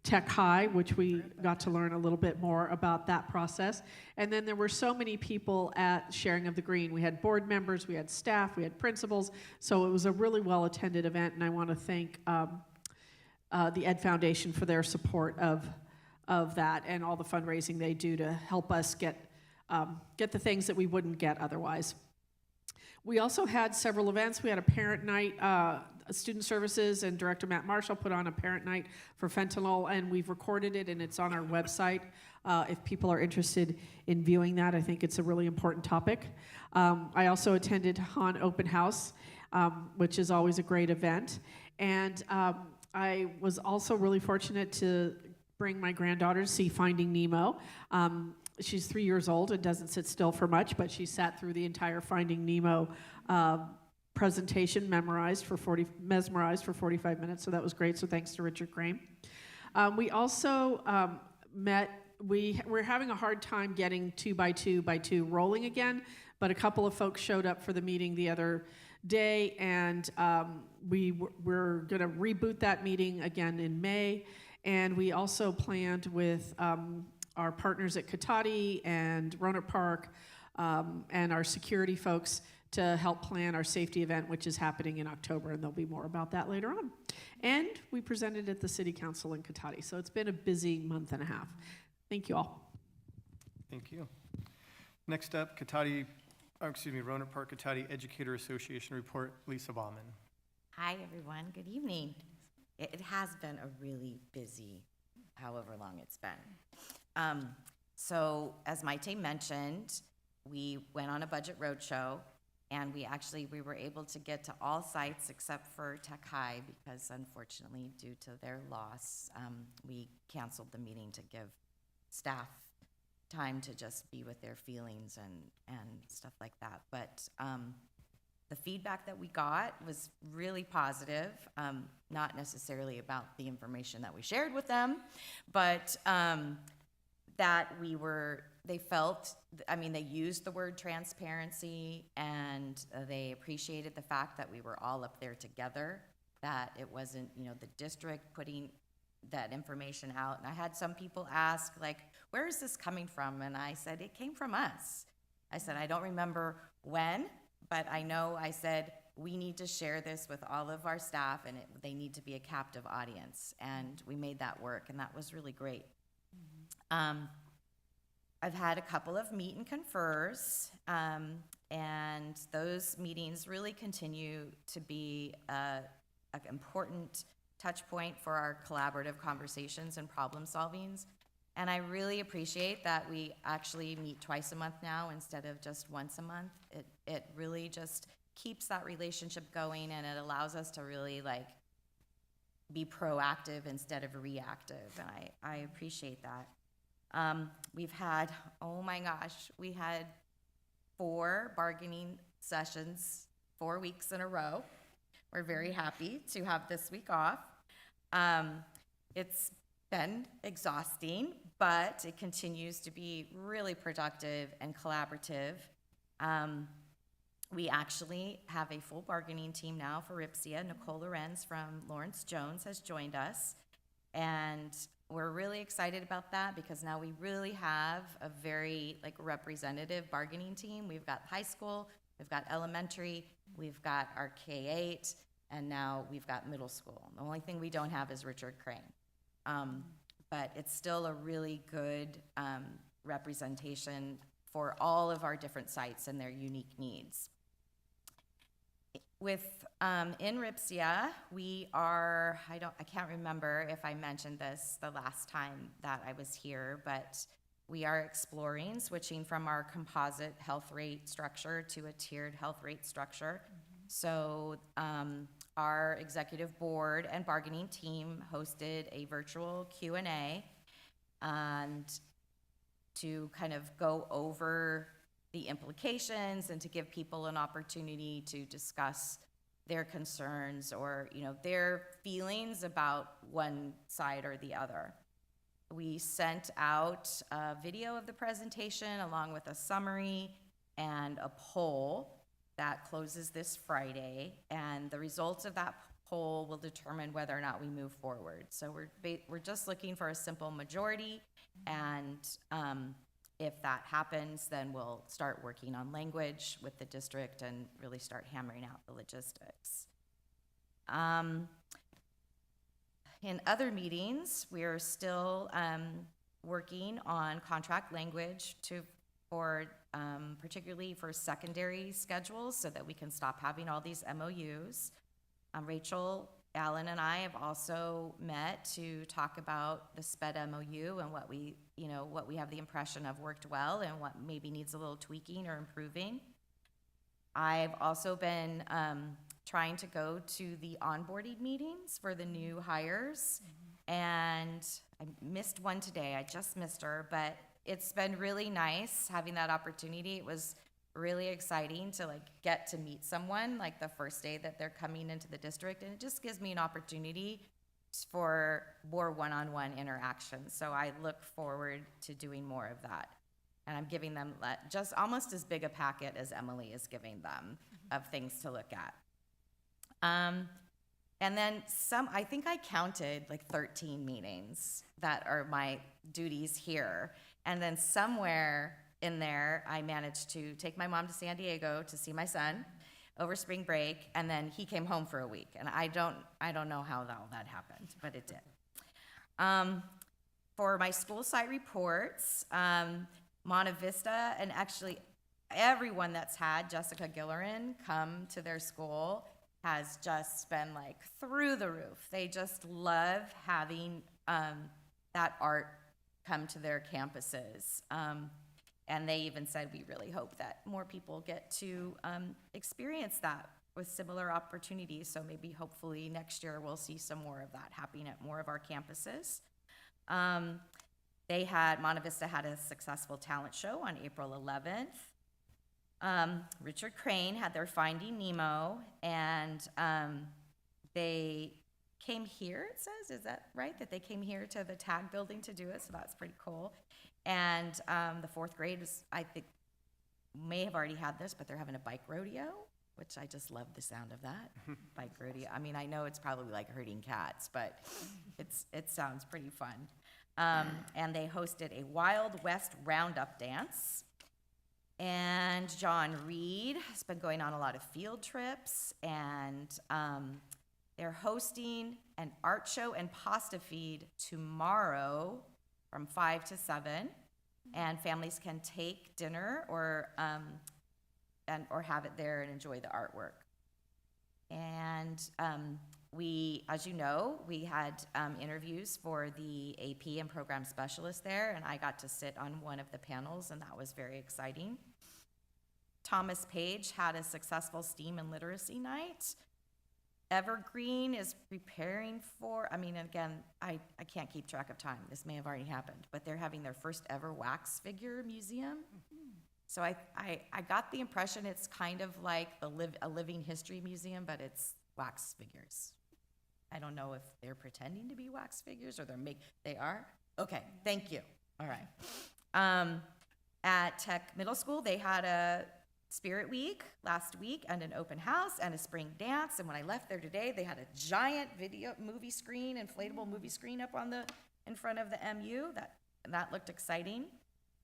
Tech High, which we got to learn a little bit more about that process. And then there were so many people at Sharing of the Green. We had board members, we had staff, we had principals. So it was a really well-attended event, and I want to thank the Ed Foundation for their support of that and all the fundraising they do to help us get the things that we wouldn't get otherwise. We also had several events. We had a parent night. Student Services and Director Matt Marshall put on a parent night for fentanyl, and we've recorded it, and it's on our website. If people are interested in viewing that, I think it's a really important topic. I also attended Han Open House, which is always a great event. And I was also really fortunate to bring my granddaughter to see Finding Nemo. She's 3 years old and doesn't sit still for much, but she sat through the entire Finding Nemo presentation, mesmerized for 45 minutes, so that was great. So thanks to Richard Crane. We also we're having a hard time getting 2x2x2 rolling again, but a couple of folks showed up for the meeting the other day, and we're going to reboot that meeting again in May. And we also planned with our partners at Cotati and Roanoke Park and our security folks to help plan our safety event, which is happening in October, and there'll be more about that later on. And we presented at the City Council in Cotati, so it's been a busy month and a half. Thank you all. Thank you. Next up, Roanoke Park Cotati Educator Association report, Lisa Bauman. Hi, everyone. Good evening. It has been a really busy, however long it's been. So as Maite mentioned, we went on a budget roadshow, and we were able to get to all sites except for Tech High because, unfortunately, due to their loss, we canceled the meeting to give staff time to just be with their feelings and stuff like that. But the feedback that we got was really positive, not necessarily about the information that we shared with them, but that they felt, they used the word transparency, and they appreciated the fact that we were all up there together that it wasn't, the district putting that information out. And I had some people ask, like, where is this coming from? And I said, it came from us. I said, I don't remember when, but I know I said, we need to share this with all of our staff, and they need to be a captive audience. And we made that work, and that was really great. I've had a couple of meet and confers, and those meetings really continue to be an important touch point for our collaborative conversations and problem solvings. And I really appreciate that we actually meet twice a month now instead of just once a month. It really just keeps that relationship going, and it allows us to really be proactive instead of reactive, and I appreciate that. We've had, oh my gosh, we had 4 bargaining sessions 4 weeks in a row. We're very happy to have this week off. It's been exhausting, but it continues to be really productive and collaborative. We actually have a full bargaining team now for RIPSIA. Nicole Lorenz from Lawrence Jones has joined us, and we're really excited about that because now we really have a very representative bargaining team. We've got high school, we've got elementary, we've got our K-8, and now we've got middle school. The only thing we don't have is Richard Crane. But it's still a really good representation for all of our different sites and their unique needs. With in RIPSIA, we are, I can't remember if I mentioned this the last time that I was here, but we are exploring switching from our composite health rate structure to a tiered health rate structure. So our executive board and bargaining team hosted a virtual Q&A and to kind of go over the implications and to give people an opportunity to discuss their concerns or their feelings about one side or the other. We sent out a video of the presentation along with a summary and a poll that closes this Friday, and the results of that poll will determine whether or not we move forward. So we're just looking for a simple majority, and if that happens, then we'll start working on language with the district and really start hammering out the logistics. In other meetings, we're still working on contract language particularly for secondary schedules so that we can stop having all these MOUs. Rachel Allen and I have also met to talk about the SPED MOU and what we have the impression of worked well and what maybe needs a little tweaking or improving. I've also been trying to go to the onboarding meetings for the new hires, and I missed one today. I just missed her, but it's been really nice having that opportunity. It was really exciting to get to meet someone the first day that they're coming into the district, and it just gives me an opportunity for more one-on-one interaction. So I look forward to doing more of that, and I'm giving them just almost as big a packet as Emily is giving them of things to look at. And then I think I counted 13 meetings that are my duties here, and then somewhere in there, I managed to take my mom to San Diego to see my son over spring break, and then he came home for a week. And I don't know how all that happened, but it did. For my school site reports, Monte Vista, and actually everyone that's had Jessica Gillerin come to their school has just been through the roof. They just love having that art come to their campuses. And they even said, we really hope that more people get to experience that with similar opportunities. So maybe hopefully next year we'll see some more of that happening at more of our campuses. Monte Vista had a successful talent show on April 11th. Richard Crane had their Finding Nemo, and they came here, it says, is that right? That they came here to the TAG building to do it, so that's pretty cool. And the 4th grade I think, may have already had this, but they're having a bike rodeo, which I just love the sound of that, bike rodeo. I mean, I know it's probably like herding cats, but it sounds pretty fun. And they hosted a Wild West Roundup dance. And John Reed has been going on a lot of field trips, and they're hosting an art show and pasta feed tomorrow from 5 to 7, and families can take dinner or have it there and enjoy the artwork. And we, as you know, we had interviews for the AP and program specialist there, and I got to sit on one of the panels, and that was very exciting. Thomas Page had a successful STEAM and literacy night. Evergreen is preparing for, I mean, again, I can't keep track of time. This may have already happened, but they're having their first ever wax figure museum. So I got the impression it's kind of like a living history museum, but it's wax figures. I don't know if they're pretending to be wax figures or they are? Okay, thank you. All right. At Tech Middle School, they had a Spirit Week last week and an open house and a spring dance. And when I left there today, they had a giant inflatable movie screen up in front of the MU. That looked exciting.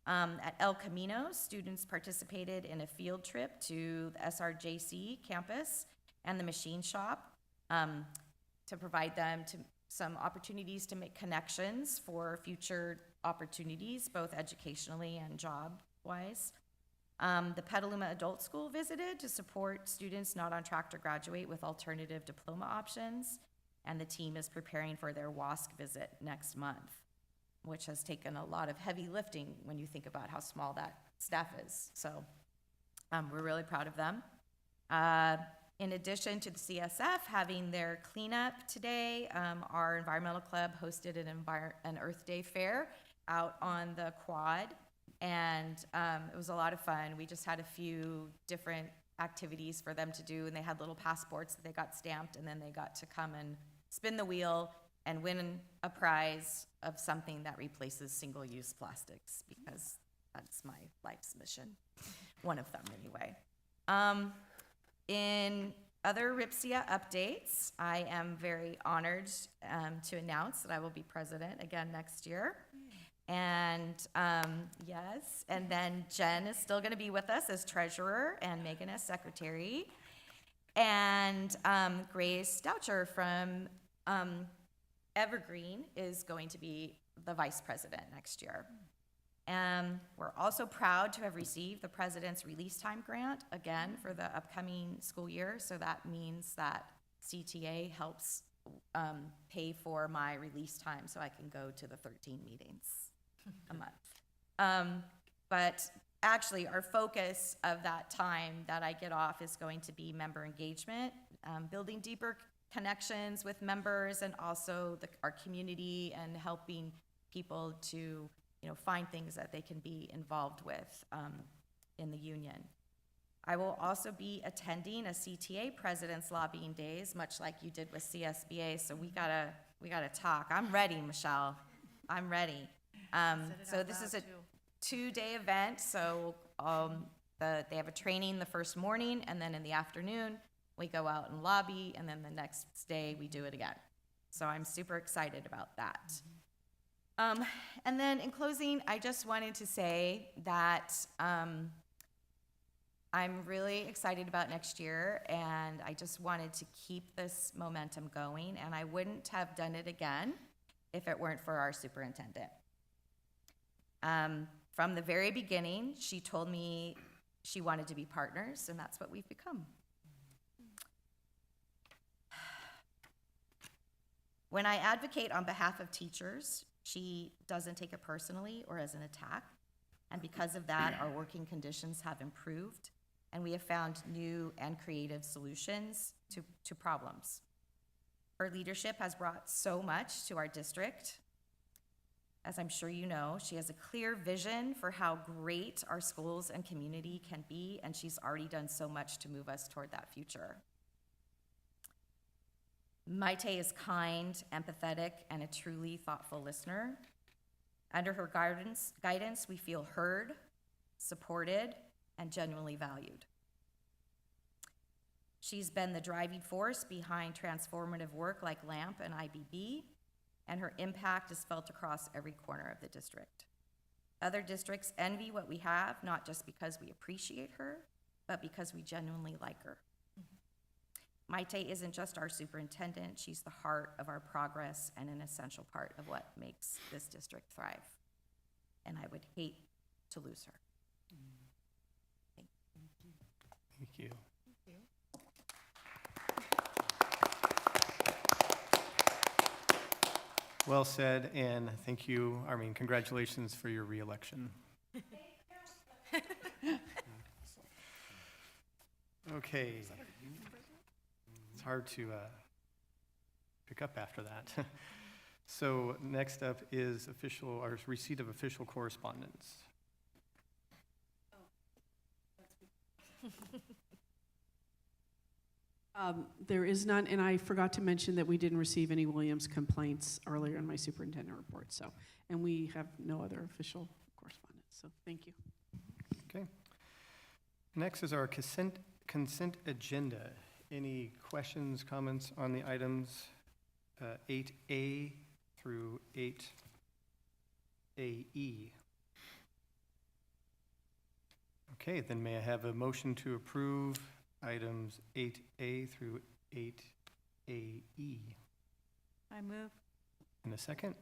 At El Camino, students participated in a field trip to the SRJC campus and the machine shop to provide them some opportunities to make connections for future opportunities, both educationally and job-wise. The Petaluma Adult School visited to support students not on track to graduate with alternative diploma options, and the team is preparing for their WASC visit next month, which has taken a lot of heavy lifting when you think about how small that staff is. So we're really proud of them. In addition to the CSF having their cleanup today, our environmental club hosted an Earth Day fair out on the quad, and it was a lot of fun. We just had a few different activities for them to do, and they had little passports that they got stamped, and then they got to come and spin the wheel and win a prize of something that replaces single-use plastics, because that's my life's mission. One of them, anyway. In other RIPSIA updates, I am very honored to announce that I will be president again next year. And yes, and then Jen is still gonna be with us as treasurer and Megan as secretary. And Grace Stoucher from Evergreen is going to be the vice president next year. And we're also proud to have received the President's Release Time Grant again for the upcoming school year. So that means that CTA helps pay for my release time so I can go to the 13 meetings a month. But actually, our focus of that time that I get off is going to be member engagement, building deeper connections with members, and also our community, and helping people to find things that they can be involved with in the union. I will also be attending a CTA President's Lobbying Days, much like you did with CSBA, so we gotta talk. I'm ready, Michelle. I'm ready. So this is a 2-day event, so they have a training the first morning, and then in the afternoon, we go out and lobby, and then the next day, we do it again. So I'm super excited about that. And then in closing, I just wanted to say that I'm really excited about next year, and I just wanted to keep this momentum going, and I wouldn't have done it again if it weren't for our superintendent. From the very beginning, she told me she wanted to be partners, and that's what we've become. When I advocate on behalf of teachers, she doesn't take it personally or as an attack, and because of that, our working conditions have improved, and we have found new and creative solutions to problems. Her leadership has brought so much to our district. As I'm sure you know, she has a clear vision for how great our schools and community can be, and she's already done so much to move us toward that future. Maite is kind, empathetic, and a truly thoughtful listener. Under her guidance, we feel heard, supported, and genuinely valued. She's been the driving force behind transformative work like LAMP and IBB, and her impact is felt across every corner of the district. Other districts envy what we have, not just because we appreciate her, but because we genuinely like her. Maite isn't just our superintendent, she's the heart of our progress and an essential part of what makes this district thrive. And I would hate to lose her. Thank you. Well said, and thank you, congratulations for your reelection. Okay. It's hard to pick up after that. So next up is receipt of official correspondence. There is none, and I forgot to mention that we didn't receive any Williams complaints earlier in my superintendent report, and we have no other official correspondence, so thank you. Okay. Next is our consent agenda. Any questions, comments on the items 8A through 8AE? Okay, then may I have a motion to approve items 8A through 8AE? I move. In a second?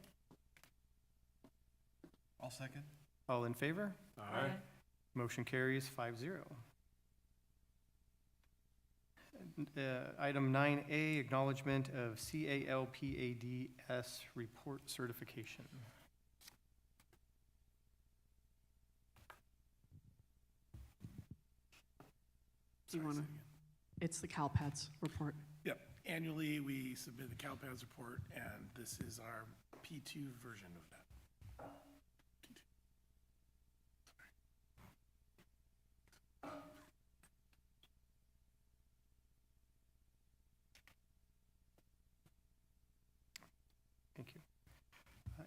I'll second. All in favor? Aye. Motion carries 5-0. Item 9A, acknowledgement of CALPADS report certification. Do you want to? It's the CalPADS report. Yep. Annually, we submit the CalPADS report, and this is our P2 version of that. P2. Thank you.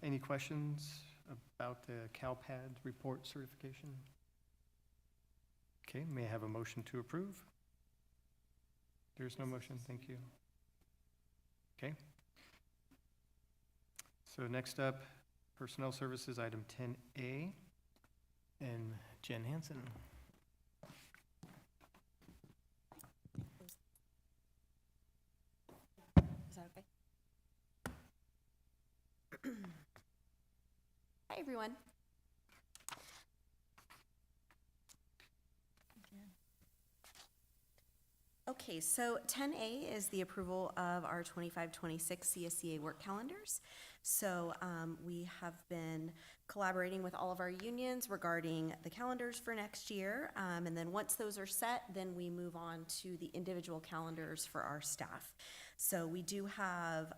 Any questions about the CalPAD report certification? Okay, may I have a motion to approve? There's no motion, thank you. Okay. So next up, Personnel Services, item 10A, and Jen Hansen. Is that okay? Hi, everyone. Okay, so 10A is the approval of our 25-26 CSEA work calendars. So we have been collaborating with all of our unions regarding the calendars for next year. And then once those are set, then we move on to the individual calendars for our staff. So we do have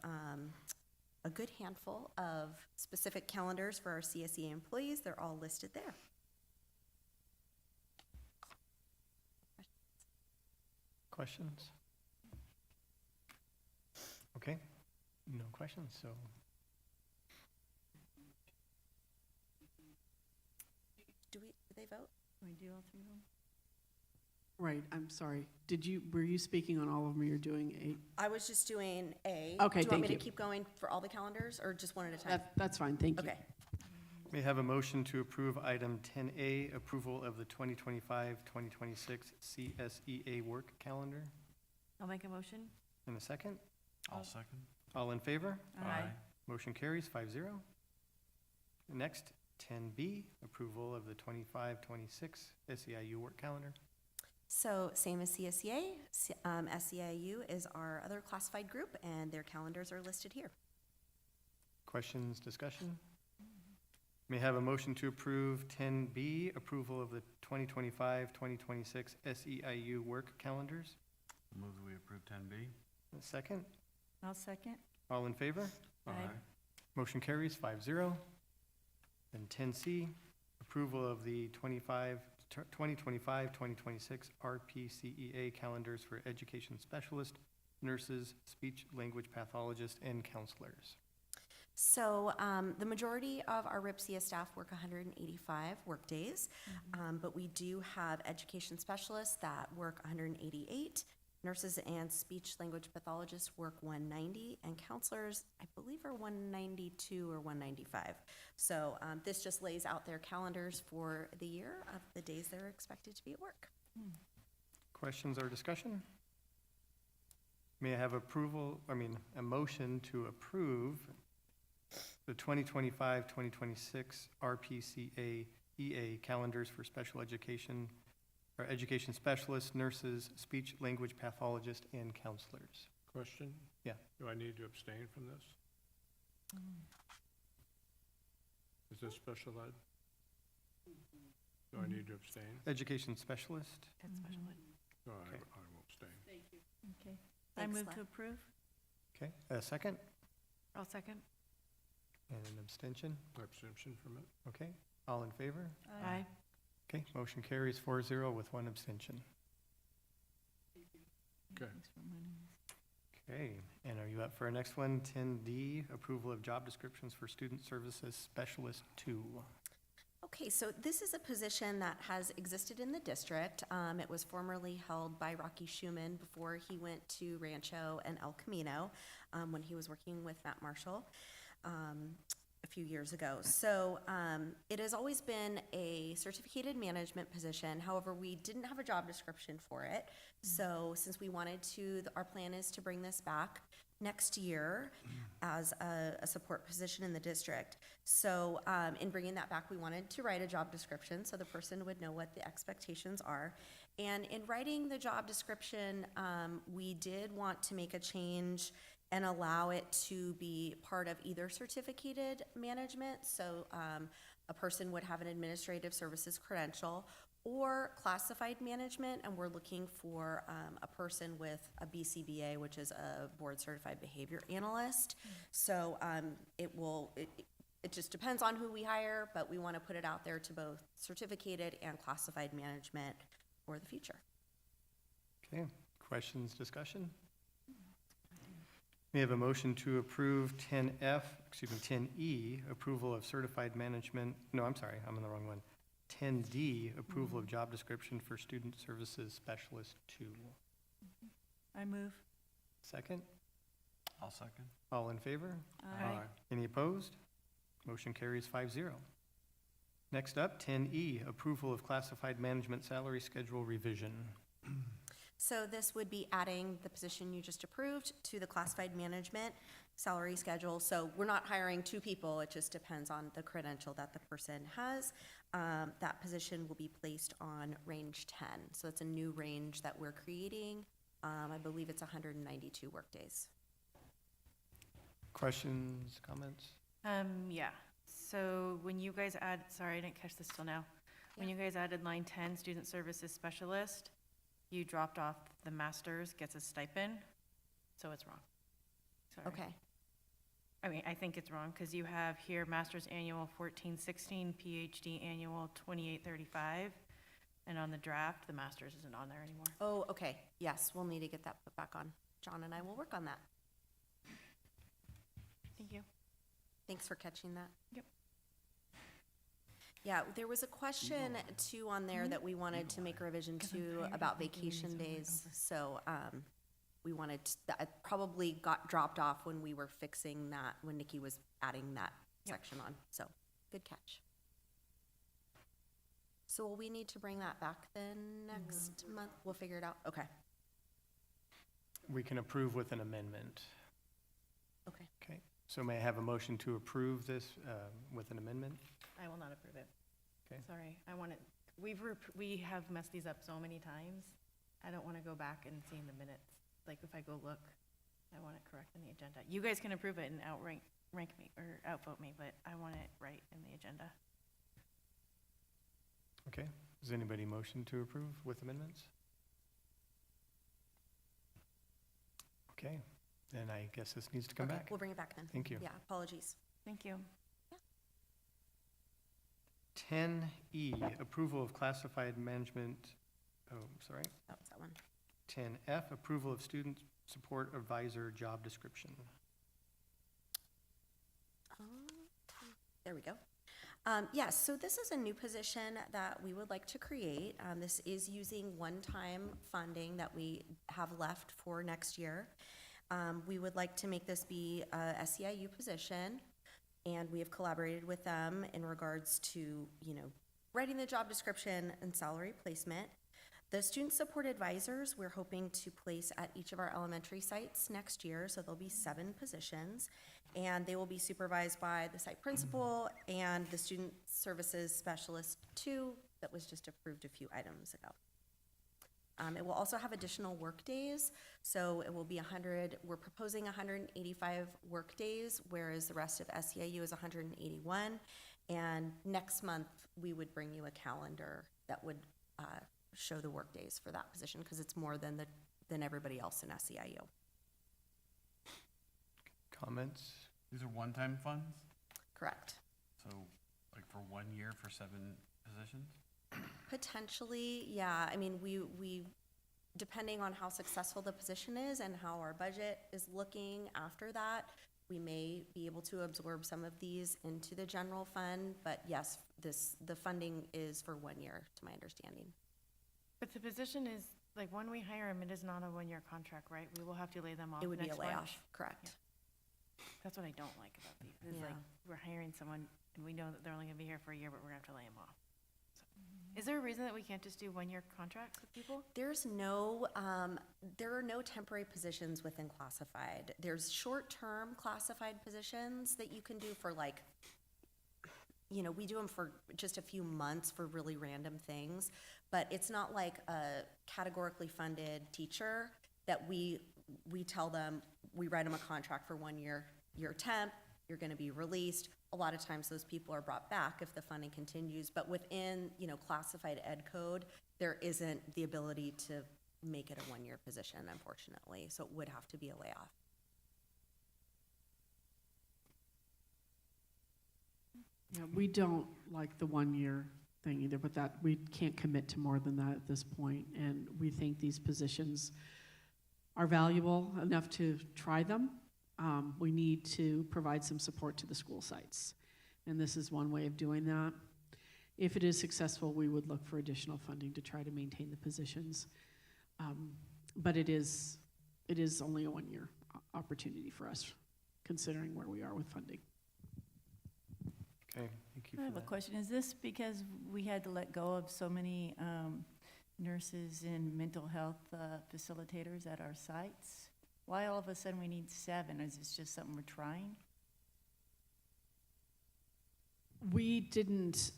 a good handful of specific calendars for our CSEA employees. They're all listed there. Questions? Okay, no questions, so. Do they vote? Can we do all three of them? Right, I'm sorry. Were you speaking on all of them, or you're doing 8? I was just doing A. Okay, Do you want me thank to you. keep going for all the calendars, or just one at a time? That's fine, thank you. Okay. May I have a motion to approve item 10A, approval of the 2025-2026 CSEA work calendar? I'll make a motion. In a second? I'll second. All in favor? Aye. Motion carries 5-0. Next, 10B, approval of the 25-26 SEIU work calendar. So same as CSEA, SEIU is our other classified group, and their calendars are listed here. Questions, discussion? May I have a motion to approve 10B, approval of the 2025-2026 SEIU work calendars? Move that we approve 10B. A second? I'll second. All in favor? Aye. Motion carries 5-0. Then 10C, approval of the 2025-2026 RPCEA calendars for education specialists, nurses, speech language pathologists, and counselors. So the majority of our RIPSIA staff work 185 work days, but we do have education specialists that work 188, Nurses and speech language pathologists work 190, and counselors, I believe, are 192 or 195. So this just lays out their calendars for the year of the days they're expected to be at work. Questions or discussion? May I have a motion to approve the 2025-2026 RPCA EA calendars for special education, or education specialists, nurses, speech language pathologists, and counselors. Question? Yeah. Do I need to abstain from this? Is this special ed? Do I need to abstain? Education specialist? That's special ed. No, I Okay. will abstain. Thank you. Okay. I Thanks, move Len. to approve. Okay, a second, I'll second. and an abstention. Abstention from it? Okay, all in favor? Aye. Okay, motion carries 4-0 with one abstention. Okay. Okay, and are you up for our next one? 10D, approval of job descriptions for student services specialist 2. Okay, so this is a position that has existed in the district. It was formerly held by Rocky Schumann before he went to Rancho and El Camino when he was working with Matt Marshall a few years ago. So it has always been a certificated management position. However, we didn't have a job description for it. So since we wanted to, our plan is to bring this back next year as a support position in the district. So in bringing that back, we wanted to write a job description so the person would know what the expectations are. And in writing the job description, we did want to make a change and allow it to be part of either certificated management, so a person would have an administrative services credential, or classified management, and we're looking for a person with a BCBA, which is a board certified behavior analyst. So it just depends on who we hire, but we want to put it out there to both certificated and classified management for the future. Okay, questions, discussion? May I have a motion to approve 10E, approval of certified management, no, I'm sorry, I'm on the wrong one. 10D, approval of job description for student services specialist 2. I move. Second, I'll second. all in favor? Aye. Any opposed? Motion carries 5-0. Next up, 10E, approval of classified management salary schedule revision. So this would be adding the position you just approved to the classified management salary schedule. So we're not hiring two people, it just depends on the credential that the person has. That position will be placed on range 10. So it's a new range that we're creating. I believe it's 192 workdays. Questions, comments? Yeah, so when you guys sorry, I didn't catch this till now. When you guys added line 10, student services specialist, you dropped off the master's gets a stipend, so it's wrong. Sorry. Okay. I mean, I think it's wrong, because you have here master's annual 1416, PhD annual 2835, and on the draft, the master's isn't on there anymore. Oh, okay. Yes, we'll need to get that put back on. John and I will work on that. Thank you. Thanks for catching that. Yep. Yeah, there was a question too on there that we wanted to make a revision to about vacation days. So we wanted, that probably got dropped off when we were fixing that, when Nikki was adding that section on. So good catch. So will we need to bring that back then next month? We'll figure it out. Okay. We can approve with an amendment. Okay. Okay, so may I have a motion to approve this with an amendment? I will not approve it. Okay. Sorry, we have messed these up so many times. I don't want to go back and see in the minutes. Like if I go look, I want it correct in the agenda. You guys can approve it and rank me or outvote me, but I want it right in the agenda. Okay, does anybody motion to approve with amendments? Okay, then I guess this needs to come Okay, back. we'll bring it back then. Thank you. Yeah, apologies. Thank you. 10E, approval of classified management, sorry. That was that one. 10F, approval of student support advisor job description. There we go. Yes, so this is a new position that we would like to create. This is using one-time funding that we have left for next year. We would like to make this be a SEIU position, and we have collaborated with them in regards to, writing the job description and salary placement. The student support advisors, we're hoping to place at each of our elementary sites next year, so there'll be 7 positions, and they will be supervised by the site principal and the student services specialist 2 that was just approved a few items ago. It will also have additional work days, so it will be we're proposing 185 work days, whereas the rest of SEIU is 181. And next month, we would bring you a calendar that would show the work days for that position, because it's more than everybody else in SEIU. Comments? These are one-time funds? Correct. So, like for 1 year for 7 positions? Potentially, yeah. I mean, we depending on how successful the position is and how our budget is looking after that, we may be able to absorb some of these into the general fund. But yes, the funding is for 1 year, to my understanding. But the position is, like, when we hire them, it is not a one-year contract, right? We will have to lay them off It would be a next layoff, March. correct? That's what I don't like about these. It's Yeah. like, we're hiring someone, and we know that they're only gonna be here for a year, but we're gonna have to lay them off. So, is there a reason that we can't just do one-year contracts with people? There are no temporary positions within classified. There's short-term classified positions that you can do for we do them for just a few months for really random things, but it's not like a categorically funded teacher that we tell them, we write them a contract for 1 year, you're temp, you're gonna be released. A lot of times those people are brought back if the funding continues, but within, classified ed code, there isn't the ability to make it a 1 year position, unfortunately, so it would have to be a layoff. Yeah, we don't like the 1 year thing either, but that, we can't commit to more than that at this point. And we think these positions are valuable enough to try them. We need to provide some support to the school sites. And this is one way of doing that. If it is successful, we would look for additional funding to try to maintain the positions. But it is only a 1 year opportunity for us, considering where we are with funding. Okay, thank you I for have a that. question. Is this because we had to let go of so many nurses and mental health facilitators at our sites? Why all of a sudden we need 7? Is this just something we're trying? We didn't,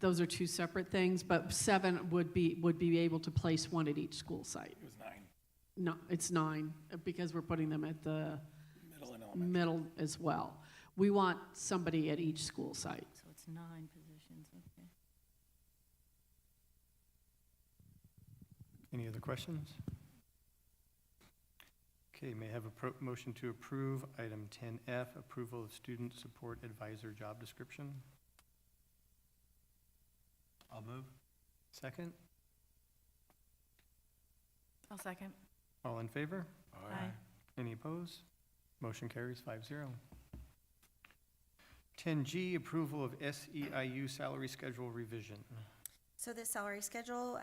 those are 2 separate things, but 7 would be able to place 1 at each school site. It was 9. No, it's 9, because we're putting them at the Middle and elementary. middle as well. We want somebody at each school site. So it's 9 positions, okay. Any other questions? Okay, may I have a motion to approve item 10F, approval of student support advisor job description? I'll move. Second? I'll second. All in favor? Aye. Any opposed? Motion carries 5-0. 10G, approval of SEIU salary schedule revision. So this salary schedule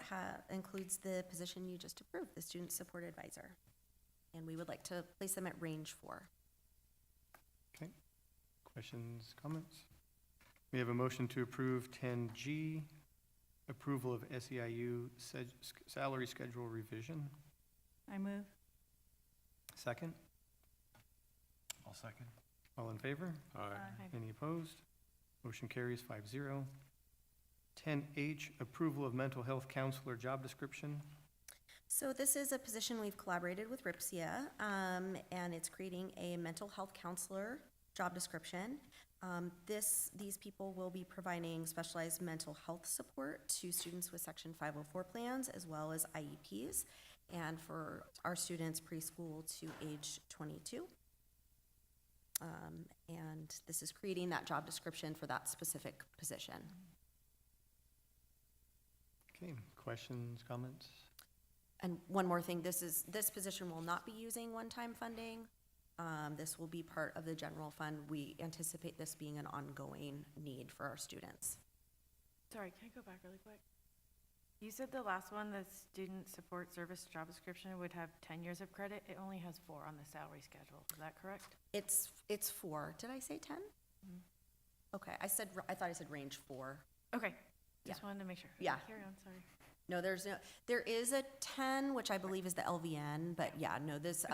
includes the position you just approved, the student support advisor. And we would like to place them at range 4. Okay. Questions, comments? We have a motion to approve 10G, approval of SEIU salary schedule revision. I move. Second? I'll second. All in favor? Aye. Any opposed? Motion carries 5-0. 10H, approval of mental health counselor job description. So this is a position we've collaborated with RIPSIA, and it's creating a mental health counselor job description. These people will be providing specialized mental health support to students with Section 504 plans, as well as IEPs, and for our students preschool to age 22. And this is creating that job description for that specific position. Okay, questions, comments? And one more thing, this position will not be using one-time funding. This will be part of the general fund. We anticipate this being an ongoing need for our students. Sorry, can I go back really quick? You said the last one, the student support service job description would have 10 years of credit. It only has 4 on the salary schedule. Is that correct? It's 4. Did I say 10? Okay, I thought I said range 4. Okay, just wanted to make sure. Yeah. Carry on, sorry. No, there is a 10, which I believe is the LVN, but yeah, no, this,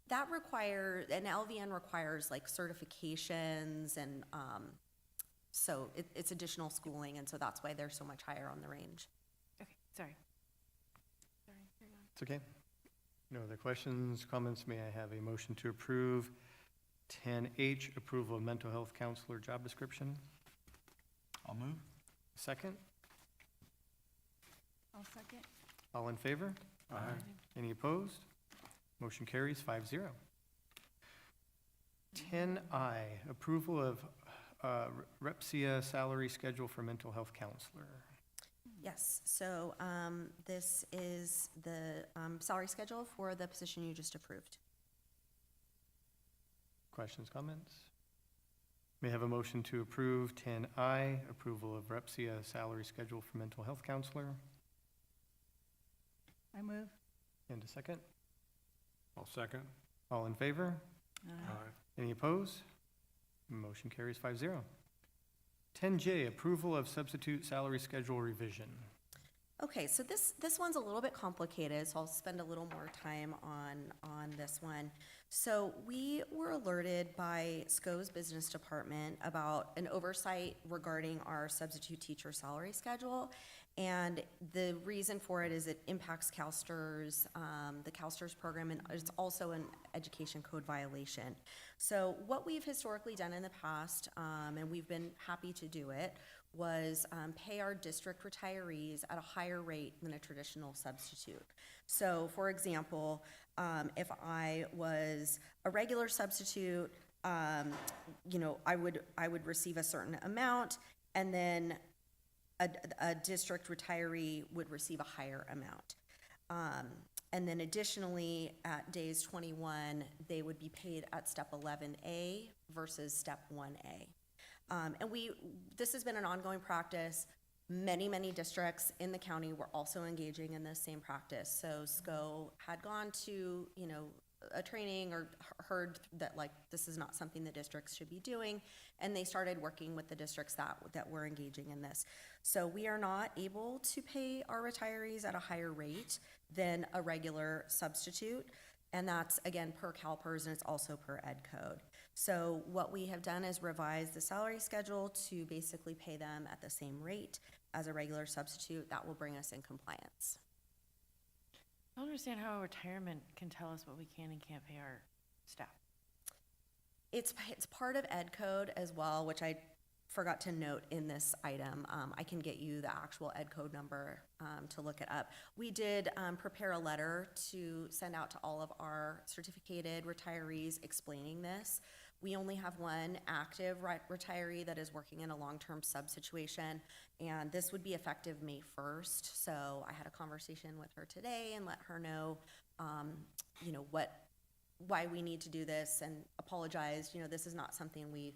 that requires, an LVN requires like certifications and, so it's additional schooling, and so that's why they're so much higher on the range. Okay, sorry. Sorry, carry on. It's okay. No other questions, comments? May I have a motion to approve 10H, approval of mental health counselor job description? I'll move. Second? I'll second. All in favor? Aye. Any opposed? Motion carries 5-0. 10I, approval of Repsia salary schedule for mental health counselor. Yes, so this is the salary schedule for the position you just approved. Questions, comments? May I have a motion to approve 10I, approval of Repsia salary schedule for mental health counselor? I move. And a second? I'll second. All in favor? Aye. Any opposed? Motion carries 5-0. 10J, approval of substitute salary schedule revision. Okay, so this one's a little bit complicated, so I'll spend a little more time on this one. So we were alerted by SCO's business department about an oversight regarding our substitute teacher salary schedule. And the reason for it is it impacts CalSTRS, the CalSTRS program, and it's also an education code violation. So what we've historically done in the past, and we've been happy to do it, was pay our district retirees at a higher rate than a traditional substitute. So for example, if I was a regular substitute, you know, I would receive a certain amount, and then a district retiree would receive a higher amount. And then additionally, at days 21, they would be paid at step 11A versus step 1A. And this has been an ongoing practice. Many districts in the county were also engaging in this same practice. So SCO had gone to, you know, a training or heard that like this is not something the districts should be doing, and they started working with the districts that were engaging in this. So we are not able to pay our retirees at a higher rate than a regular substitute, and that's again per CalPERS, and it's also per Ed Code. So what we have done is revise the salary schedule to basically pay them at the same rate as a regular substitute. That will bring us in compliance. I don't understand how retirement can tell us what we can and can't pay our staff. It's part of Ed Code as well, which I forgot to note in this item. I can get you the actual Ed Code number to look it up. We did prepare a letter to send out to all of our certificated retirees explaining this. We only have one active retiree that is working in a long-term sub situation, and this would be effective May 1st. So I had a conversation with her today and let her know, you know, why we need to do this, and apologized. You know, this is not something we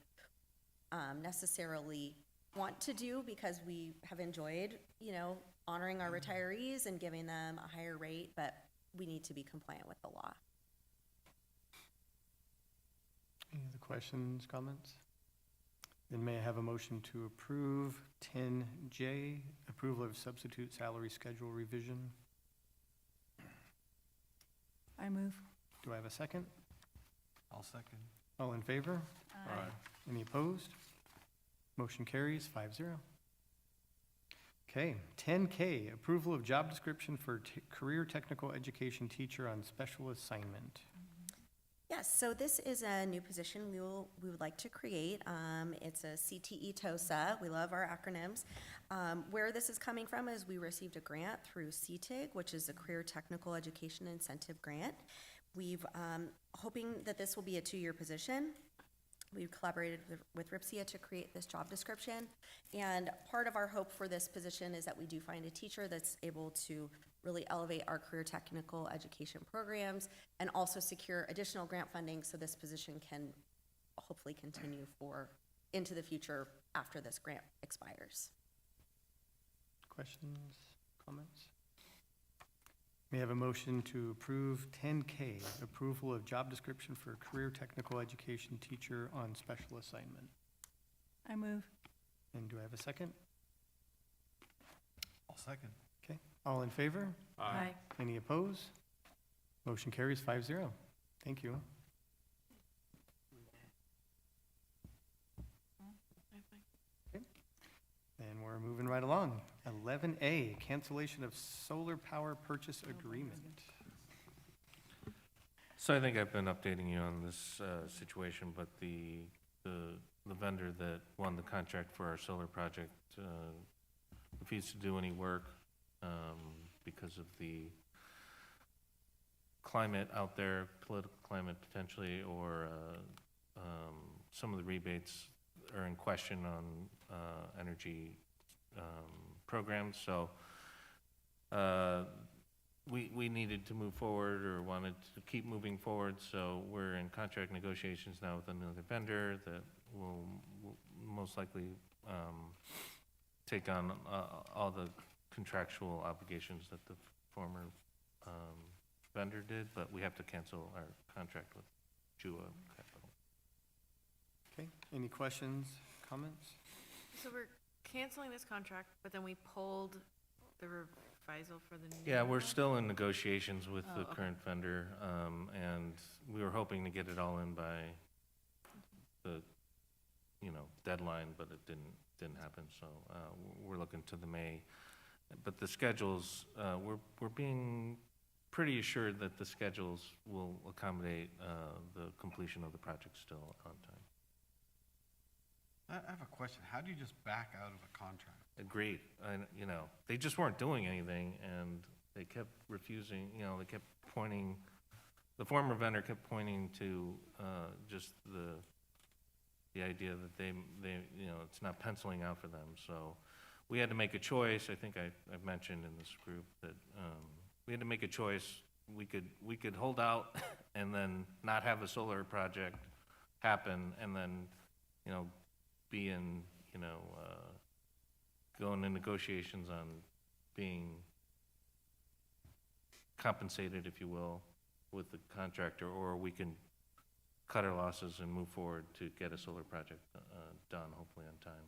necessarily want to do because we have enjoyed, you know, honoring our retirees and giving them a higher rate, but we need to be compliant with the law. Any other questions, comments? Then may I have a motion to approve 10J, approval of substitute salary schedule revision? I move. Do I have a second? I'll second. All in favor? Aye. Any opposed? Motion carries 5-0. Okay, 10K, approval of job description for career technical education teacher on special assignment. Yes, so this is a new position we would like to create. It's a CTE TOSA. We love our acronyms. Where this is coming from is we received a grant through CTIG, which is a Career Technical Education Incentive Grant. We've hoping that this will be a 2-year position. We've collaborated with Repsia to create this job description, and part of our hope for this position is that we do find a teacher that's able to really elevate our career technical education programs, and also secure additional grant funding so this position can hopefully continue into the future after this grant expires. Questions, comments? May I have a motion to approve 10K, approval of job description for career technical education teacher on special assignment? I move. And do I have a second? I'll second. Okay, all in favor? Aye. Any opposed? Motion carries 5-0. Thank you. Okay. And we're moving right along. 11A, cancellation of solar power purchase agreement. So I think I've been updating you on this situation, but the vendor that won the contract for our solar project refuses to do any work because of the climate out there, political climate potentially, or some of the rebates are in question on energy programs. So we needed to move forward, or wanted to keep moving forward, so we're in contract negotiations now with another vendor that will most likely take on all the contractual obligations that the former vendor did, but we have to cancel our contract with Jua Capital. Okay, any questions, comments? So we're canceling this contract, but then we pulled the revisal for the new Yeah, we're one? still in negotiations with Oh, the okay. current vendor, and we were hoping to get it all in by the, deadline, but it didn't happen, so we're looking to the May. But the schedules, we're being pretty assured that the schedules will accommodate the completion of the project still on time. I have a question. How do you just back out of a contract? Agreed. And, they just weren't doing anything, and they kept refusing, they kept pointing, the former vendor kept pointing to just the idea that they it's not penciling out for them. So we had to make a choice. I think I've mentioned in this group that we had to make a choice. We could hold out and then not have a solar project happen, and then, be in, go into negotiations on being compensated, if you will, with the contractor, or we can cut our losses and move forward to get a solar project done, hopefully on time.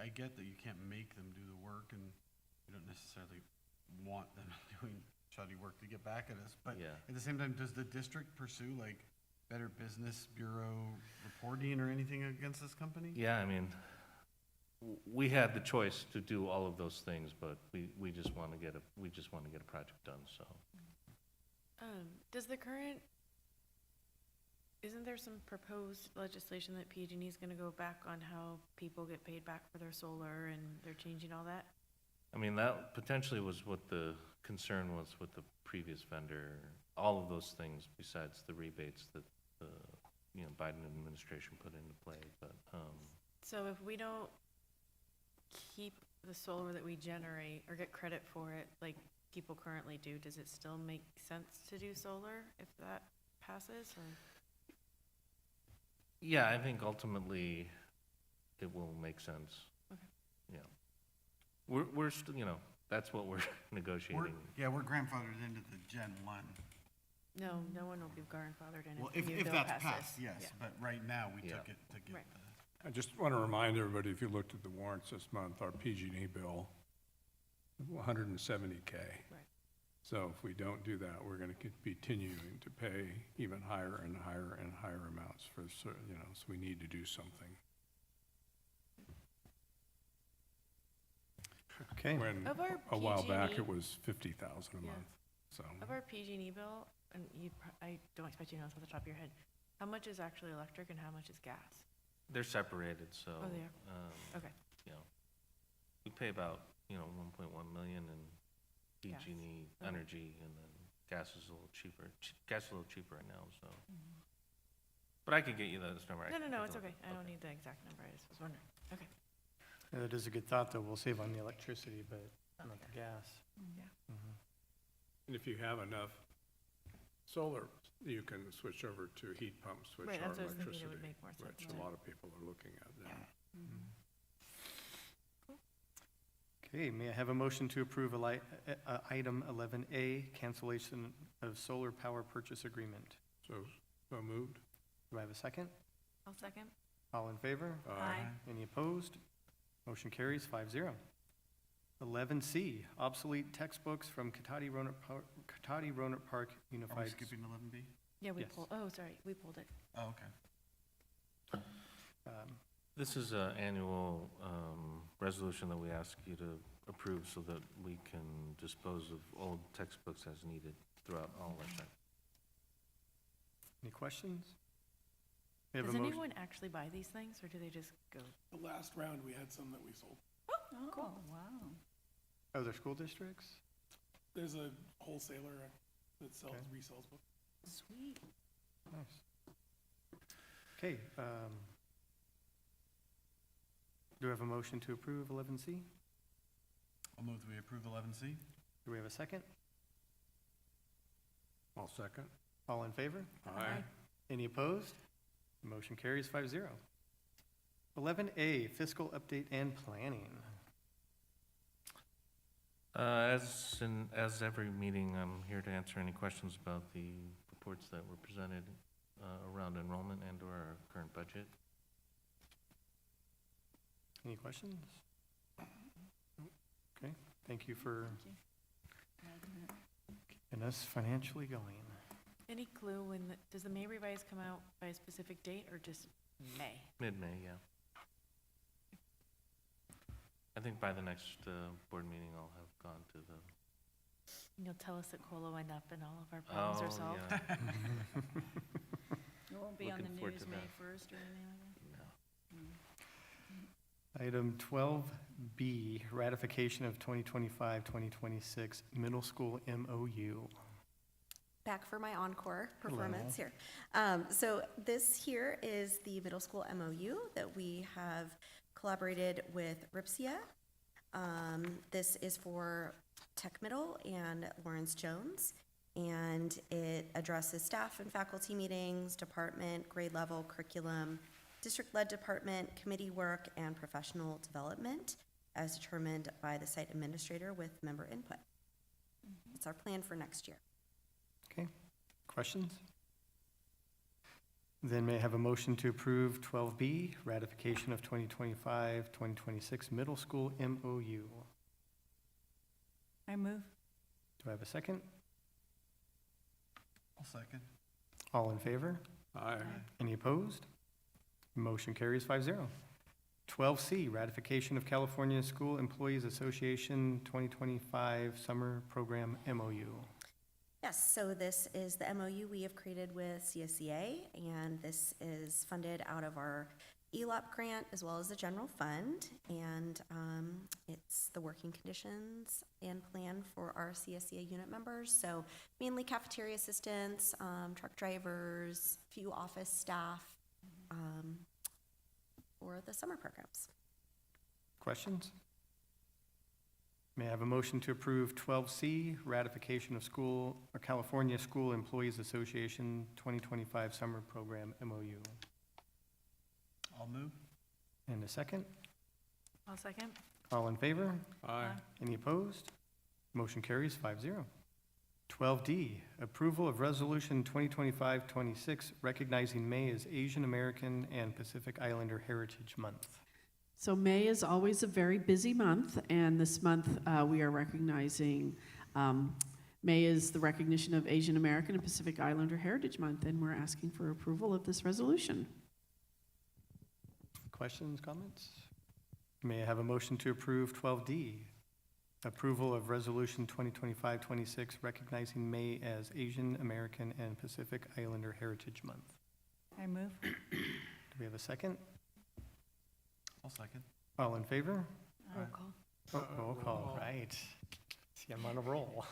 I get that you can't make them do the work, and you don't necessarily want them doing shoddy work to get back at us, but Yeah. at the same time, does the district pursue Better Business Bureau reporting or anything against this company? Yeah, I mean, we had the choice to do all of those things, but we just want to get a project done, so. Does the current, isn't there some proposed legislation that PG&E is gonna go back on how people get paid back for their solar, and they're changing all that? I mean, that potentially was what the concern was with the previous vendor, all of those things besides the rebates that the, Biden administration put into play, but, So if we don't keep the solar that we generate or get credit for it, like people currently do, does it still make sense to do solar if that passes, or? yeah, I think ultimately it will make sense. Okay. Yeah. We're still, that's what we're negotiating. We're grandfathered into the Gen 1. No, no one will be grandfathered in Well, if the new if bill that's passes. passed, yes, Yeah. but right now, we Yeah. took it to get Right. I just want to remind everybody, if you looked at the warrants this month, our PG&E bill, 170K. Right. So if we don't do that, we're going to be continuing to pay even higher and higher and higher amounts for, so we need to do something. Okay. When Of our a while back, PG&E it was 50,000 a Yeah. month, so. Of our PG&E bill, and I don't expect you to know this off the top of your head, how much is actually electric and how much is gas? They're separated, so. Oh, they are? Okay. We pay about, 1.1 million in Gas. PG&E Okay. energy, and then gas is a little cheaper. Gas is a little cheaper right now, so. But I could get you this number. I No, can no, take it's a look. okay. I don't need the exact number. I just was wondering. Okay. Yeah, that is a good thought, though. We'll save on the electricity, but not the gas. Yeah. Mhm. And if you have enough solar, you can switch over to heat pumps, which Right, are that's what I was thinking, electricity, it would make more sense which to- a lot of people are looking at now. Okay, may I have a motion to approve item 11A, cancellation of solar power purchase agreement? So moved. Do I have a second? I'll second. All in favor? Aye. Any opposed? Motion carries 5-0. 11C, obsolete textbooks from Cotati Roanoke Park Are we Unified. skipping 11B? Yeah, we Yes. pulled, oh, sorry, we pulled it. Oh, okay. This is an annual resolution that we ask you to approve so that we can dispose of old textbooks as needed throughout all of our sites. Any questions? We have Does a motion. anyone actually buy these things, or do they just go? The last round, we had some that we sold. Oh, wow. Other school districts? There's a wholesaler that sells, Okay. resells books. Sweet. Nice. Okay, do we have a motion to approve 11C? I'll move that we approve 11C. Do we have a second? I'll second. All in favor? Aye. Any opposed? Motion carries 5-0. 11A, fiscal update and planning. As every meeting, I'm here to answer any questions about the reports that were presented around enrollment and/or our current budget. Any questions? Okay, thank you for keeping us financially going. Any clue when, does the May revise come out by a specific date, or just May? Mid-May, yeah. I think by the next board meeting, I'll have gone to the. And you'll tell us that COLA went up and all of our problems are solved? Yeah. It won't be on the Looking forward news to May that. 1st or anything like that? Item 12B, ratification of 2025-2026 middle school MOU. Back for my encore Hello. performance here. So this here is the middle school MOU that we have collaborated with RIPSIA. This is for Tech Middle and Lawrence Jones, and it addresses staff and faculty meetings, department, grade level, curriculum, district-led department, committee work, and professional development as determined by the site administrator with member input. It's our plan for next year. Okay, questions? Then may I have a motion to approve 12B, ratification of 2025-2026 middle school MOU. I move. Do I have a second? I'll second. All in favor? Aye. Any opposed? Motion carries 5-0. 12C, ratification of California School Employees Association 2025 Summer Program MOU. Yes, so this is the MOU we have created with CSEA, and this is funded out of our ELOP grant as well as the general fund, and it's the working conditions and plan for our CSEA unit members, so mainly cafeteria assistants, truck drivers, few office staff for the summer programs. Questions? May I have a motion to approve 12C, ratification of California School Employees Association 2025 Summer Program MOU? I'll move. And a second? I'll second. All in favor? Aye. Any opposed? Motion carries 5-0. 12D, approval of Resolution 2025-26 recognizing May as Asian American and Pacific Islander Heritage Month. So May is always a very busy month, and this month we are recognizing, May is the recognition of Asian American and Pacific Islander Heritage Month, and we're asking for approval of this resolution. Questions, comments? May I have a motion to approve 12D, approval of Resolution 2025-26 recognizing May as Asian American and Pacific Islander Heritage Month? I move. Do we have a second? I'll second. All in favor? Roll call. Oh, roll call, right. See, I'm on a roll.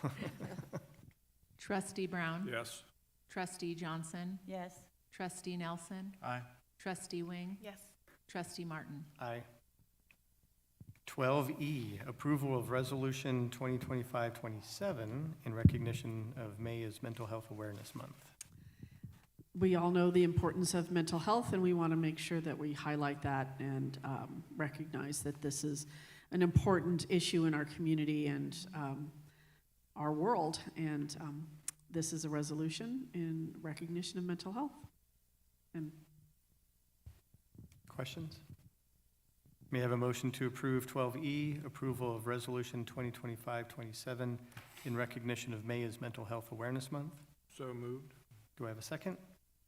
Trustee Brown? Yes. Trustee Johnson? Yes. Trustee Nelson? Aye. Trustee Wing? Yes. Trustee Martin? Aye. 12E, approval of resolution 2025-27 in recognition of May as Mental Health Awareness Month. We all know the importance of mental health, and we want to make sure that we highlight that and recognize that this is an important issue in our community and our world. And this is a resolution in recognition of mental health. And Questions? May I have a motion to approve 12E, approval of resolution 2025-27 in recognition of May as Mental Health Awareness Month? So moved. Do I have a second?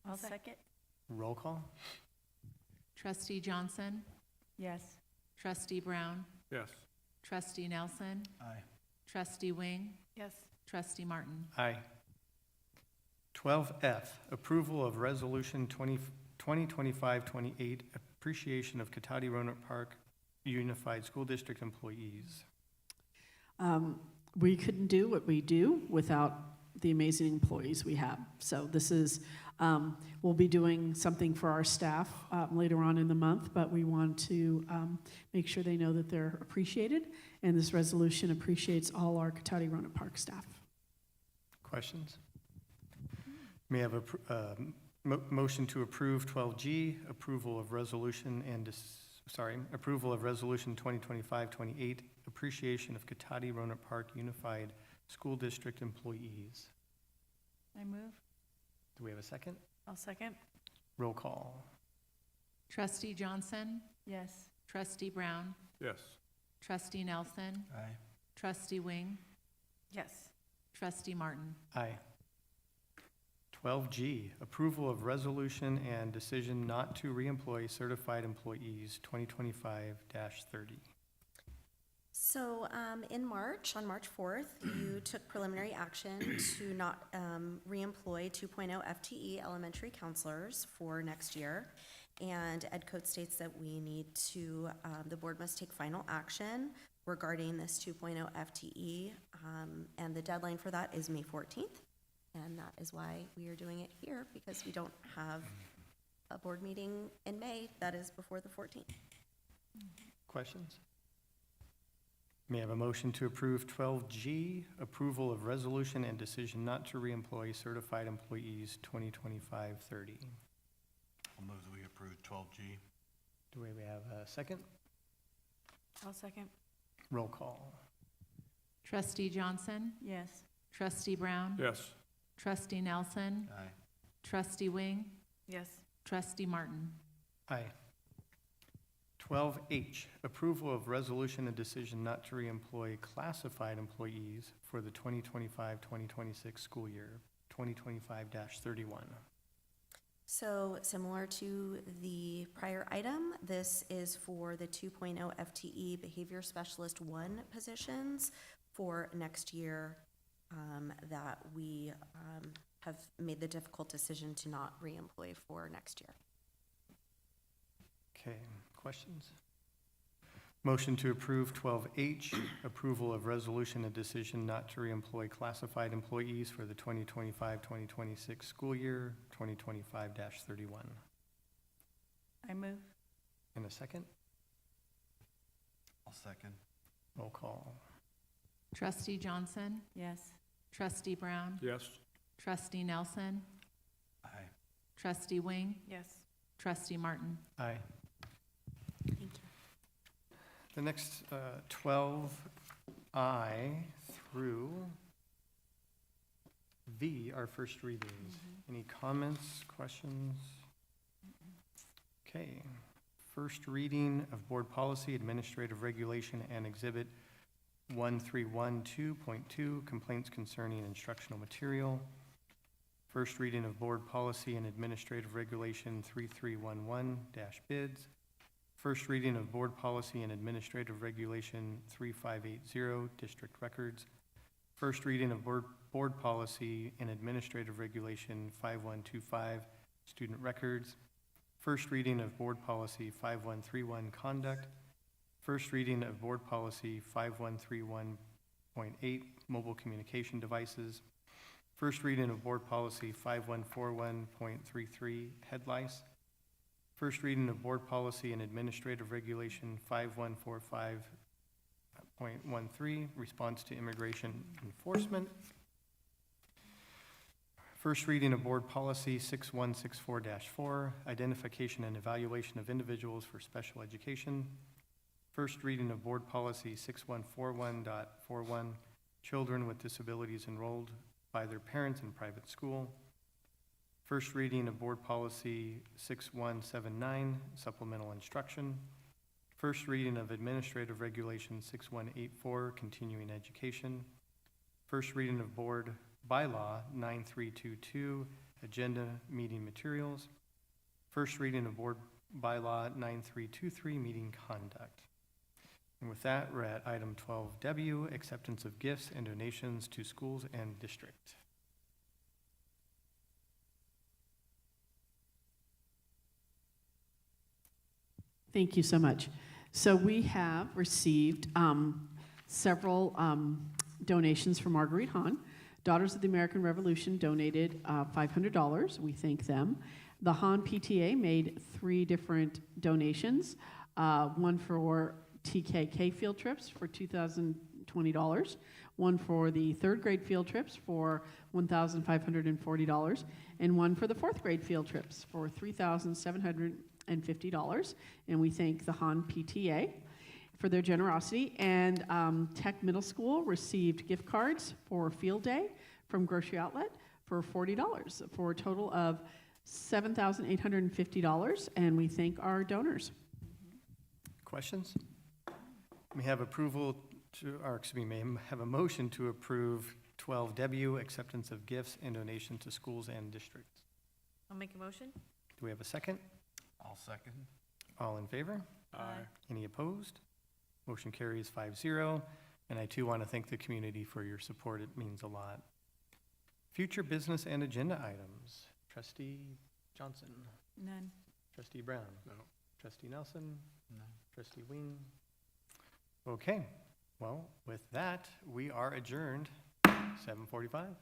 I'll second. Roll call. Trustee Johnson, Yes. Trustee Brown, Yes. Trustee Nelson, Aye. Trustee Wing, Yes. Trustee Martin. Aye. 12F, approval of resolution 2025-28, appreciation of Cotati Roanoke Park Unified School District employees. we couldn't do what we do without the amazing employees we have. So this is, we'll be doing something for our staff later on in the month, but we want to make sure they know that they're appreciated, and this resolution appreciates all our Cotati Roanoke Park staff. Questions? May I have a motion to approve 12G, approval of resolution and, approval of resolution 2025-28, appreciation of Cotati Roanoke Park Unified School District employees. I move. Do we have a second? I'll second. Roll call. Trustee Johnson, Yes. Trustee Brown, Yes. Trustee Nelson, Aye. Trustee Wing, Yes. Trustee Martin. Aye. 12G, approval of resolution and decision not to reemploy certified employees 2025-30. So in March, on March 4th, you took preliminary action to not reemploy 2.0 FTE elementary counselors for next year. And Ed Code states that we need to, the board must take final action regarding this 2.0 FTE. And the deadline for that is May 14th. And that is why we are doing it here, because we don't have a board meeting in May that is before the 14th. Questions? May I have a motion to approve 12G, approval of resolution and decision not to reemploy certified employees 2025-30. I'll move that we approve 12G. Do we have a second? I'll second. Roll call. Trustee Johnson, Yes. Trustee Brown, Yes. Trustee Nelson, Aye. Trustee Wing, Yes. Trustee Martin. Aye. 12H, approval of resolution and decision not to reemploy classified employees for the 2025-2026 school year, 2025-31. So similar to the prior item, this is for the 2.0 FTE Behavior Specialist 1 positions for next year that we have made the difficult decision to not reemploy for next year. Okay, questions? Motion to approve 12H, approval of resolution and decision not to reemploy classified employees for the 2025-2026 school year, 2025-31. I move. In a second, I'll second. roll call. Trustee Johnson, Yes. Trustee Brown, Yes. Trustee Nelson, Aye. Trustee Wing, Yes. Trustee Martin. Aye. Thank you. The next 12I through V are first readings. Any comments, questions? Okay. First reading of Board Policy, Administrative Regulation, and Exhibit 1312.2, Complaints Concerning Instructional Material. First reading of Board Policy and Administrative Regulation 3311-Bids. First reading of Board Policy and Administrative Regulation 3580, District Records. First reading of Board Policy and Administrative Regulation 5125, Student Records. First reading of Board Policy 5131, Conduct. First reading of Board Policy 5131.8, Mobile Communication Devices. First reading of Board Policy 5141.33, Head Lice. First reading of Board Policy and Administrative Regulation 5145, 6.13, response to immigration enforcement. First reading of Board Policy 6164-4, identification and evaluation of individuals for special education. First reading of Board Policy 6141.41, children with disabilities enrolled by their parents in private school. First reading of Board Policy 6179, supplemental instruction. First reading of Administrative Regulation 6184, continuing education. First reading of Board Bylaw 9322, agenda meeting materials. First reading of Board Bylaw 9323, meeting conduct. And with that, we're at item 12W, acceptance of gifts and donations to schools and district. Thank you so much. So we have received several donations from Marguerite Hahn. Daughters of the American Revolution donated $500. We thank them. The Hahn PTA made 3 different donations, one for TKK field trips for $2,020, one for the 3rd grade field trips for $1,540, and one for the 4th grade field trips for $3,750. And we thank the Hahn PTA for their generosity. And Tech Middle School received gift cards for field day from Grocery Outlet for $40 for a total of $7,850. And we thank our donors. Questions? May I have approval to, or excuse me, may I have a motion to approve 12W, acceptance of gifts and donation to schools and districts. I'll make a motion. Do we have a second? I'll second. All in favor? Aye. Any opposed? Motion carries 5-0. And I too want to thank the community for your support. It means a lot. Future business and agenda items. Trustee Johnson. None. Trustee Brown. No. Trustee Nelson. No. Trustee Wing. Okay. Well, with that, we are adjourned 7:45.